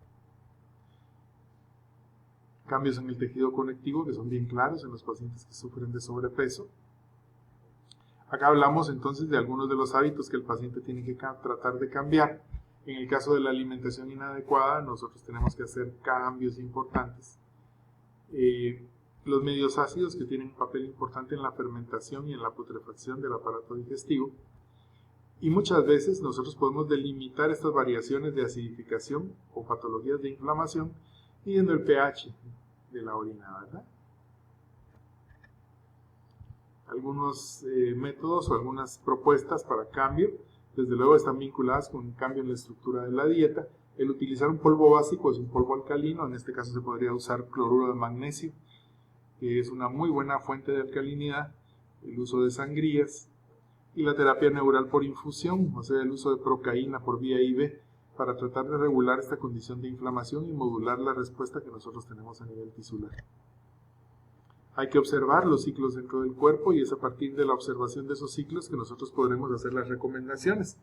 Cambios en el tejido conectivo que son bien claros en los pacientes que sufren de sobrepeso. Acá hablamos entonces de algunos de los hábitos que el paciente tiene que tratar de cambiar. En el caso de la alimentación inadecuada, nosotros tenemos que hacer cambios importantes. Los medios ácidos, que tienen un papel importante en la fermentación y en la putrefacción del aparato digestivo. Y muchas veces nosotros podemos delimitar estas variaciones de acidificación o patologías de inflamación midiendo el pH de la orina, ¿verdad? Algunos métodos o algunas propuestas para cambio, desde luego están vinculadas con un cambio en la estructura de la dieta. El utilizar un polvo básico es un polvo alcalino, en este caso se podría usar cloruro de magnesio, que es una muy buena fuente de alcalinidad, el uso de sangrías y la terapia neural por infusión, o sea, el uso de procaína por vía IV para tratar de regular esta condición de inflamación y modular la respuesta que nosotros tenemos a nivel tisular. Hay que observar los ciclos dentro del cuerpo y es a partir de la observación de esos ciclos que nosotros podremos hacer las recomendaciones.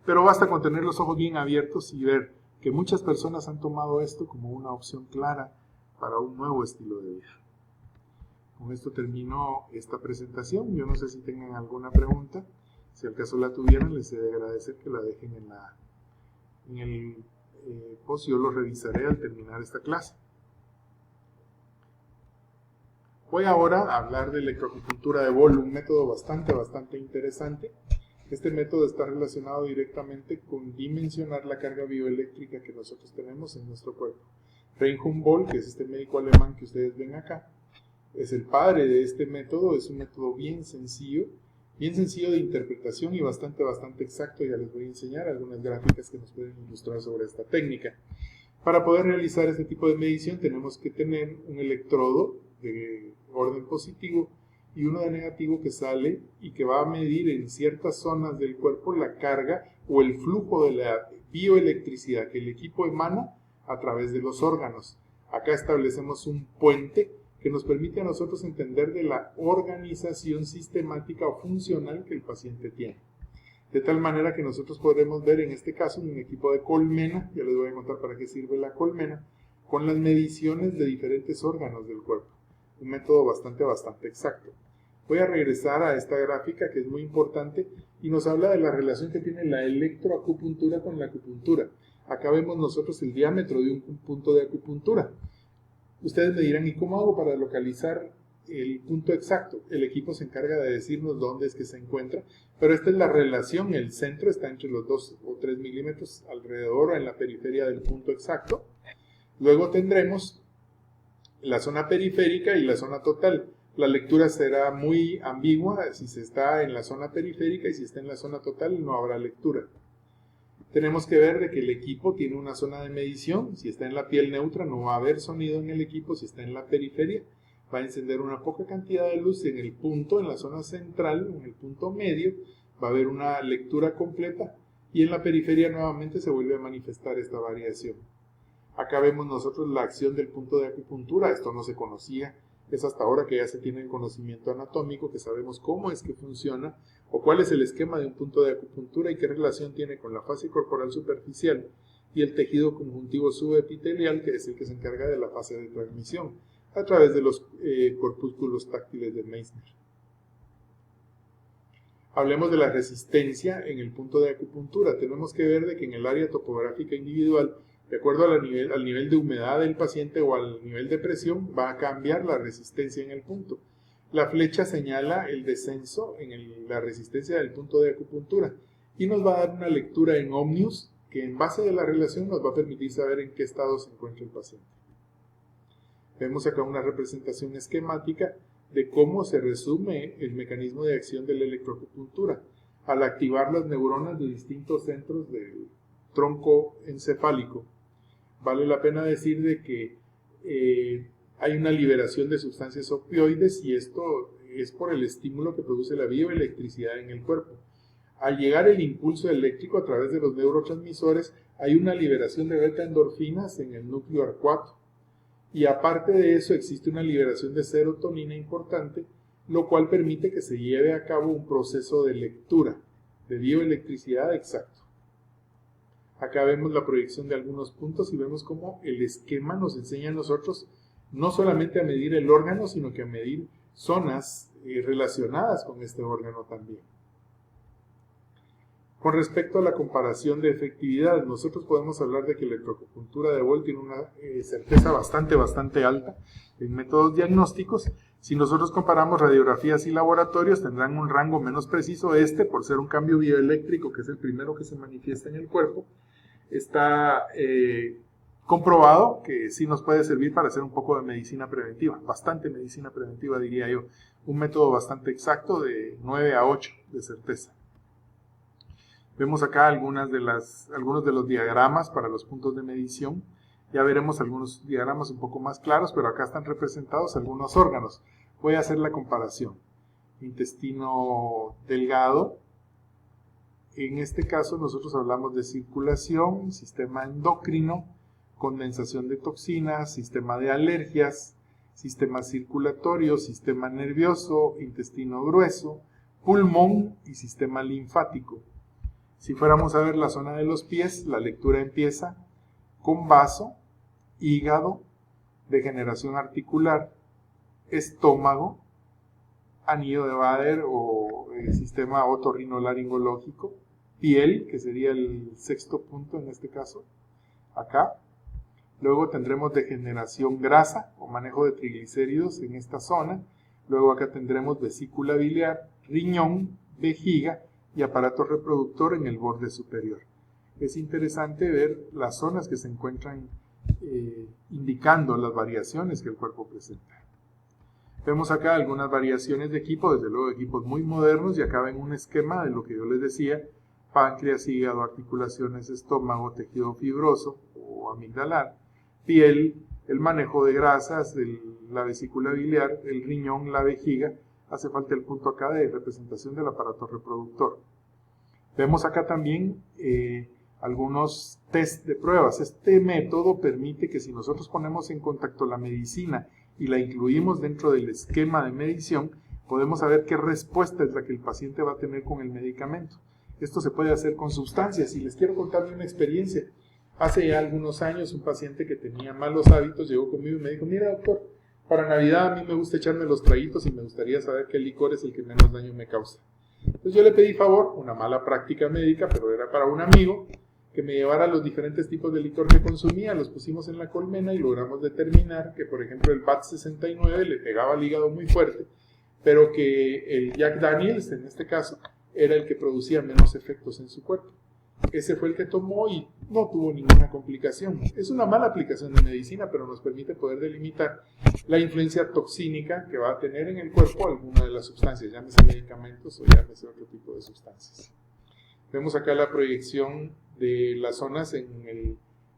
Pero basta con tener los ojos bien abiertos y ver que muchas personas han tomado esto como una opción clara para un nuevo estilo de vida. Con esto termino esta presentación. Yo no sé si tengan alguna pregunta. Si al caso la tuvieran, les he de agradecer que la dejen en el post. Yo lo revisaré al terminar esta clase. Voy ahora a hablar de electroacupuntura de bolo, un método bastante interesante. Este método está relacionado directamente con dimensionar la carga bioeléctrica que nosotros tenemos en nuestro cuerpo. Reinhold Boll, que es este médico alemán que ustedes ven acá, es el padre de este método. Es un método bien sencillo de interpretación y bastante exacto. Ya les voy a enseñar algunas gráficas que nos pueden ilustrar sobre esta técnica. Para poder realizar este tipo de medición tenemos que tener un electrodo de orden positivo y uno de negativo que sale y que va a medir en ciertas zonas del cuerpo la carga o el flujo de la bioelectricidad que el equipo emana a través de los órganos. Acá establecemos un puente que nos permite a nosotros entender de la organización sistemática o funcional que el paciente tiene. De tal manera que nosotros podremos ver en este caso un equipo de colmena, ya les voy a contar para qué sirve la colmena, con las mediciones de diferentes órganos del cuerpo. Un método bastante exacto. Voy a regresar a esta gráfica que es muy importante y nos habla de la relación que tiene la electroacupuntura con la acupuntura. Acá vemos nosotros el diámetro de un punto de acupuntura. Ustedes me dirán, ¿y cómo hago para localizar el punto exacto? El equipo se encarga de decirnos dónde es que se encuentra, pero esta es la relación, el centro está entre los 2 o 3 milímetros alrededor o en la periferia del punto exacto. Luego tendremos la zona periférica y la zona total. La lectura será muy ambigua si se está en la zona periférica y si está en la zona total no habrá lectura. Tenemos que ver de que el equipo tiene una zona de medición. Si está en la piel neutra no va a haber sonido en el equipo. Si está en la periferia va a encender una poca cantidad de luz en el punto, en la zona central, en el punto medio. Va a haber una lectura completa y en la periferia nuevamente se vuelve a manifestar esta variación. Acá vemos nosotros la acción del punto de acupuntura. Esto no se conocía. Es hasta ahora que ya se tiene el conocimiento anatómico, que sabemos cómo es que funciona o cuál es el esquema de un punto de acupuntura y qué relación tiene con la fase corporal superficial y el tejido conjuntivo subepitelial, que es el que se encarga de la fase de transmisión a través de los corpúsculos táctiles de Meissner. Hablemos de la resistencia en el punto de acupuntura. Tenemos que ver de que en el área topográfica individual, de acuerdo al nivel de humedad del paciente o al nivel de presión, va a cambiar la resistencia en el punto. La flecha señala el descenso en la resistencia del punto de acupuntura y nos va a dar una lectura en Omnius que en base de la relación nos va a permitir saber en qué estado se encuentra el paciente. Vemos acá una representación esquemática de cómo se resume el mecanismo de acción de la electroacupuntura al activar las neuronas de distintos centros del tronco encefálico. Vale la pena decir de que hay una liberación de sustancias opioides y esto es por el estímulo que produce la bioelectricidad en el cuerpo. Al llegar el impulso eléctrico a través de los neurotransmisores, hay una liberación de beta-endorfinas en el núcleo arcuato. Y aparte de eso existe una liberación de serotonina importante, lo cual permite que se lleve a cabo un proceso de lectura, de bioelectricidad exacto. Acá vemos la proyección de algunos puntos y vemos cómo el esquema nos enseña a nosotros no solamente a medir el órgano, sino que a medir zonas relacionadas con este órgano también. Con respecto a la comparación de efectividad, nosotros podemos hablar de que la electroacupuntura de Boll tiene una certeza bastante alta en métodos diagnósticos. Si nosotros comparamos radiografías y laboratorios, tendrán un rango menos preciso. Por ser un cambio bioeléctrico, que es el primero que se manifiesta en el cuerpo, está comprobado que sí nos puede servir para hacer un poco de medicina preventiva, bastante medicina preventiva diría yo, un método bastante exacto de 9 a 8 de certeza. Vemos acá algunos de los diagramas para los puntos de medición. Ya veremos algunos diagramas un poco más claros, pero acá están representados algunos órganos. Voy a hacer la comparación. Intestino delgado. En este caso nosotros hablamos de circulación, sistema endocrino, condensación de toxinas, sistema de alergias, sistema circulatorio, sistema nervioso, intestino grueso, pulmón y sistema linfático. Si fuéramos a ver la zona de los pies, la lectura empieza con vaso, hígado, degeneración articular, estómago, anillo de Bader o el sistema otorrinolaringológico, piel, que sería el sexto punto en este caso, acá. Luego tendremos degeneración grasa o manejo de triglicéridos en esta zona. Luego acá tendremos vesícula biliar, riñón, vejiga y aparato reproductor en el borde superior. Es interesante ver las zonas que se encuentran indicando las variaciones que el cuerpo presenta. Vemos acá algunas variaciones de equipo, desde luego equipos muy modernos, y acá ven un esquema de lo que yo les decía: páncreas, hígado, articulaciones, estómago, tejido fibroso o amigdalar, piel, el manejo de grasas, la vesícula biliar, el riñón, la vejiga. Hace falta el punto acá de representación del aparato reproductor. Vemos acá también algunos test de pruebas. Este método permite que si nosotros ponemos en contacto la medicina y la incluimos dentro del esquema de medición, podemos saber qué respuesta es la que el paciente va a tener con el medicamento. Esto se puede hacer con sustancias y les quiero contar una experiencia. Hace ya algunos años un paciente que tenía malos hábitos llegó conmigo y me dijo: mira, doctor, para Navidad a mí me gusta echarme los traguitos y me gustaría saber qué licor es el que menos daño me causa. Entonces yo le pedí favor, una mala práctica médica, pero era para un amigo, que me llevara los diferentes tipos de licor que consumía, los pusimos en la colmena y logramos determinar que, por ejemplo, el BAT 69 le pegaba al hígado muy fuerte, pero que el Jack Daniels, en este caso, era el que producía menos efectos en su cuerpo. Ese fue el que tomó y no tuvo ninguna complicación. Es una mala aplicación de medicina, pero nos permite poder delimitar la influencia toxínica que va a tener en el cuerpo alguna de las sustancias, llámese medicamentos o llámese otro tipo de sustancias. Vemos acá la proyección de las zonas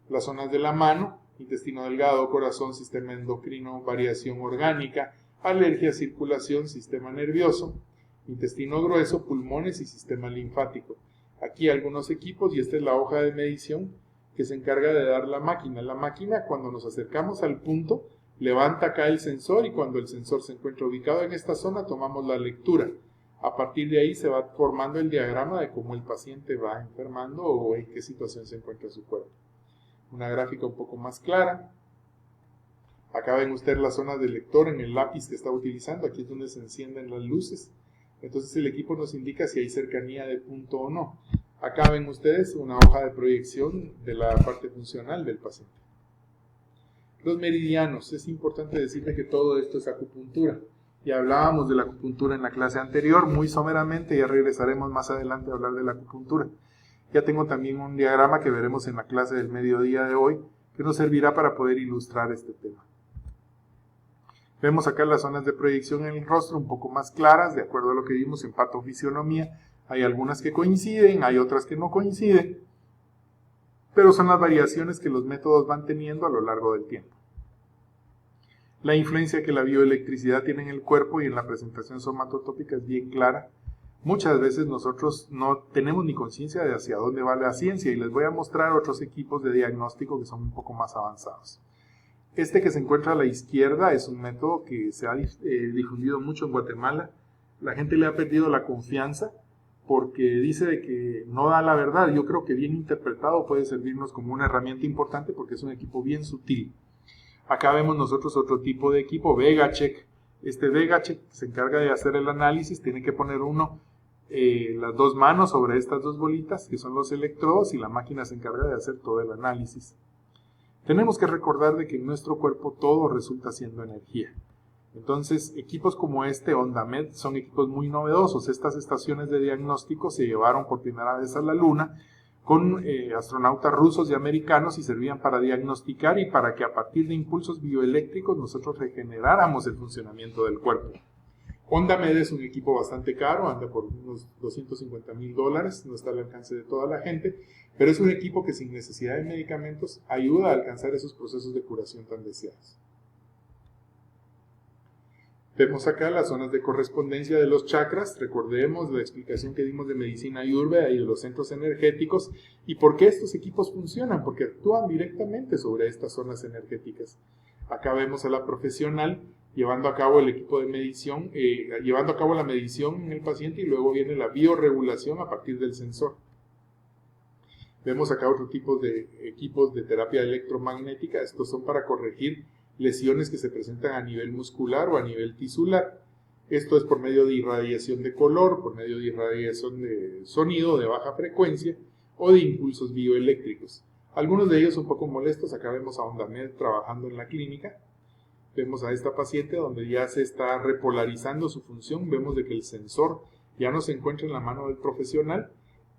las zonas de la mano: intestino delgado, corazón, sistema endocrino, variación orgánica, alergia, circulación, sistema nervioso, intestino grueso, pulmones y sistema linfático. Aquí algunos equipos y esta es la hoja de medición que se encarga de dar la máquina. La máquina, cuando nos acercamos al punto, levanta acá el sensor y cuando el sensor se encuentra ubicado en esta zona tomamos la lectura. A partir de ahí se va formando el diagrama de cómo el paciente va enfermando o en qué situación se encuentra su cuerpo. Una gráfica un poco más clara. Acá ven ustedes las zonas del lector en el lápiz que está utilizando. Aquí es donde se encienden las luces. Entonces el equipo nos indica si hay cercanía de punto o no. Acá ven ustedes una hoja de proyección de la parte funcional del paciente. Los meridianos. Es importante decirle que todo esto es acupuntura. Ya hablábamos de la acupuntura en la clase anterior, muy someramente, ya regresaremos más adelante a hablar de la acupuntura. Ya tengo también un diagrama que veremos en la clase del mediodía de hoy, que nos servirá para poder ilustrar este tema. Vemos acá las zonas de proyección en el rostro un poco más claras, de acuerdo a lo que vimos en patofisionomía. Hay algunas que coinciden, hay otras que no coinciden, pero son las variaciones que los métodos van teniendo a lo largo del tiempo. La influencia que la bioelectricidad tiene en el cuerpo y en la presentación somatotópica es bien clara. Muchas veces nosotros no tenemos ni conciencia de hacia dónde va la ciencia y les voy a mostrar otros equipos de diagnóstico que son un poco más avanzados. Este que se encuentra a la izquierda es un método que se ha difundido mucho en Guatemala. La gente le ha perdido la confianza porque dice de que no da la verdad. Yo creo que bien interpretado puede servirnos como una herramienta importante porque es un equipo bien sutil. Acá vemos nosotros otro tipo de equipo, VegaCheck. Este VegaCheck se encarga de hacer el análisis, tiene que poner las dos manos sobre estas dos bolitas, que son los electrodos, y la máquina se encarga de hacer todo el análisis. Tenemos que recordar de que en nuestro cuerpo todo resulta siendo energía. Entonces, equipos como este, OndaMed, son equipos muy novedosos. Estas estaciones de diagnóstico se llevaron por primera vez a la Luna con astronautas rusos y americanos y servían para diagnosticar y para que a partir de impulsos bioeléctricos nosotros regeneráramos el funcionamiento del cuerpo. OndaMed es un equipo bastante caro, anda por unos $250,000, no está al alcance de toda la gente, pero es un equipo que sin necesidad de medicamentos ayuda a alcanzar esos procesos de curación tan deseados. Vemos acá las zonas de correspondencia de los chakras. Recordemos la explicación que dimos de medicina ayurveda y de los centros energéticos y por qué estos equipos funcionan, porque actúan directamente sobre estas zonas energéticas. Acá vemos a la profesional llevando a cabo el equipo de medición, llevando a cabo la medición en el paciente y luego viene la bioregulación a partir del sensor. Vemos acá otro tipo de equipos de terapia electromagnética. Estos son para corregir lesiones que se presentan a nivel muscular o a nivel tisular. Esto es por medio de irradiación de color, por medio de irradiación de sonido de baja frecuencia o de impulsos bioeléctricos. Algunos de ellos un poco molestos. Acá vemos a OndaMed trabajando en la clínica. Vemos a esta paciente donde ya se está repolarizando su función. Vemos de que el sensor ya no se encuentra en la mano del profesional.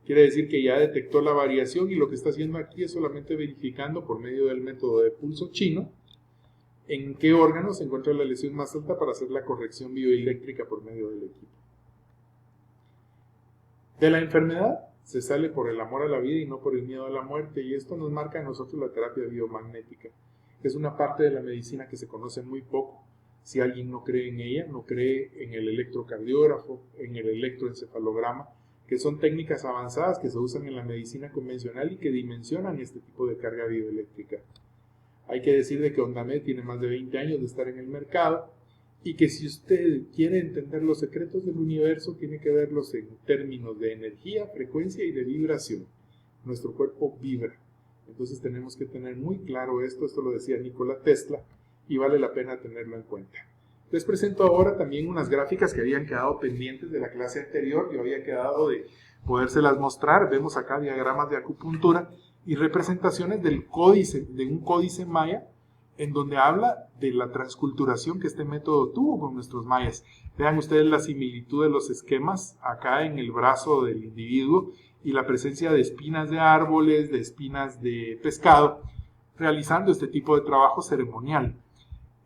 Quiere decir que ya detectó la variación y lo que está haciendo aquí es solamente verificando por medio del método de pulso chino en qué órgano se encuentra la lesión más alta para hacer la corrección bioeléctrica por medio del equipo. De la enfermedad se sale por el amor a la vida y no por el miedo a la muerte, y esto nos marca a nosotros la terapia biomagnética. Es una parte de la medicina que se conoce muy poco. Si alguien no cree en ella, no cree en el electrocardiógrafo, en el electroencefalograma, que son técnicas avanzadas que se usan en la medicina convencional y que dimensionan este tipo de carga bioeléctrica. Hay que decir de que OndaMed tiene más de 20 años de estar en el mercado y que si usted quiere entender los secretos del universo, tiene que verlos en términos de energía, frecuencia y de vibración. Nuestro cuerpo vibra. Entonces tenemos que tener muy claro esto lo decía Nikola Tesla, y vale la pena tenerlo en cuenta. Les presento ahora también unas gráficas que habían quedado pendientes de la clase anterior. Yo había quedado de podérselas mostrar. Vemos acá diagramas de acupuntura y representaciones del códice, de un códice maya, en donde habla de la transculturación que este método tuvo con nuestros mayas. Vean ustedes la similitud de los esquemas acá en el brazo del individuo y la presencia de espinas de árboles, de espinas de pescado, realizando este tipo de trabajo ceremonial.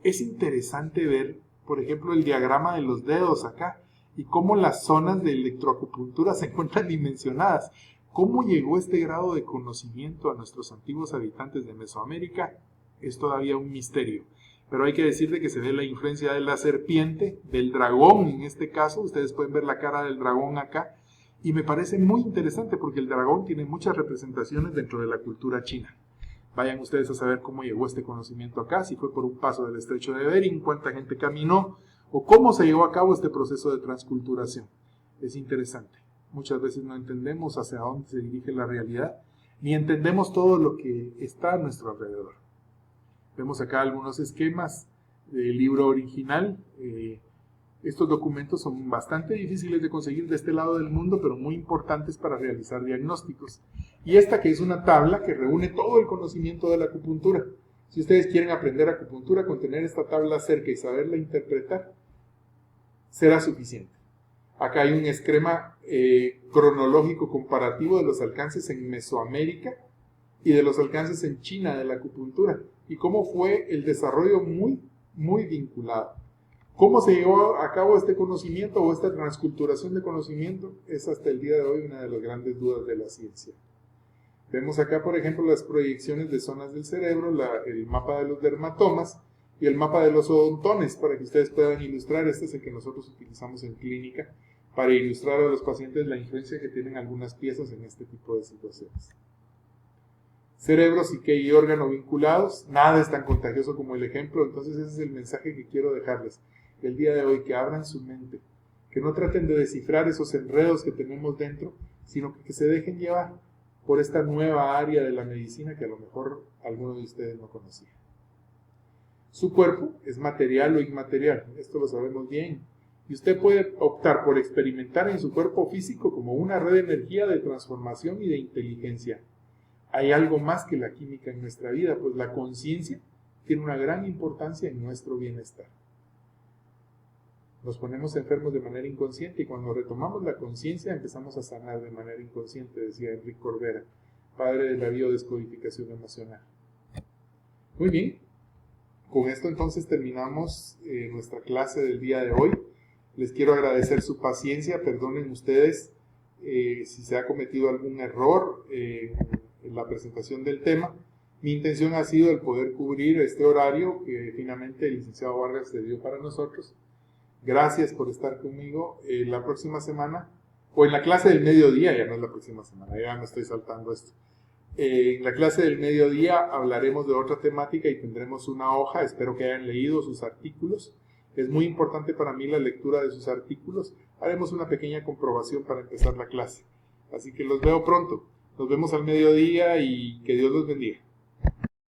Es interesante ver, por ejemplo, el diagrama de los dedos acá y cómo las zonas de electroacupuntura se encuentran dimensionadas. ¿Cómo llegó este grado de conocimiento a nuestros antiguos habitantes de Mesoamérica? Es todavía un misterio. Pero hay que decirle que se ve la influencia de la serpiente, del dragón en este caso. Ustedes pueden ver la cara del dragón acá. Y me parece muy interesante porque el dragón tiene muchas representaciones dentro de la cultura china. Vayan ustedes a saber cómo llegó este conocimiento acá, si fue por un paso del estrecho de Bering, cuánta gente caminó, o cómo se llevó a cabo este proceso de transculturación. Es interesante. Muchas veces no entendemos hacia dónde se dirige la realidad, ni entendemos todo lo que está a nuestro alrededor. Vemos acá algunos esquemas del libro original. Estos documentos son bastante difíciles de conseguir de este lado del mundo, pero muy importantes para realizar diagnósticos. Y esta que es una tabla que reúne todo el conocimiento de la acupuntura. Si ustedes quieren aprender acupuntura, con tener esta tabla cerca y saberla interpretar, será suficiente. Acá hay un esquema cronológico comparativo de los alcances en Mesoamérica y de los alcances en China de la acupuntura y cómo fue el desarrollo muy vinculado. ¿Cómo se llevó a cabo este conocimiento o esta transculturación de conocimiento? Es hasta el día de hoy una de las grandes dudas de la ciencia. Vemos acá, por ejemplo, las proyecciones de zonas del cerebro, el mapa de los dermatomas y el mapa de los odontones, para que ustedes puedan ilustrar. Este es el que nosotros utilizamos en clínica para ilustrar a los pacientes la influencia que tienen algunas piezas en este tipo de situaciones. Cerebro, psique y órgano vinculados, nada es tan contagioso como el ejemplo. Entonces ese es el mensaje que quiero dejarles el día de hoy, que abran su mente, que no traten de descifrar esos enredos que tenemos dentro, sino que se dejen llevar por esta nueva área de la medicina que a lo mejor alguno de ustedes no conocía. Su cuerpo es material o inmaterial, esto lo sabemos bien, y usted puede optar por experimentar en su cuerpo físico como una red de energía de transformación y de inteligencia. Hay algo más que la química en nuestra vida, pues la conciencia tiene una gran importancia en nuestro bienestar. Nos ponemos enfermos de manera inconsciente y cuando retomamos la conciencia empezamos a sanar de manera inconsciente, decía Enrique Corbera, padre de la biodescodificación emocional. Muy bien, con esto entonces terminamos nuestra clase del día de hoy. Les quiero agradecer su paciencia, perdonen ustedes si se ha cometido algún error en la presentación del tema. Mi intención ha sido el poder cubrir este horario que finalmente el licenciado Vargas se dio para nosotros. Gracias por estar conmigo la próxima semana, o en la clase del mediodía, ya no es la próxima semana, ya me estoy saltando esto. En la clase del mediodía hablaremos de otra temática y tendremos una hoja, espero que hayan leído sus artículos. Es muy importante para mí la lectura de sus artículos. Haremos una pequeña comprobación para empezar la clase. Así que los veo pronto. Nos vemos al mediodía y que Dios los bendiga.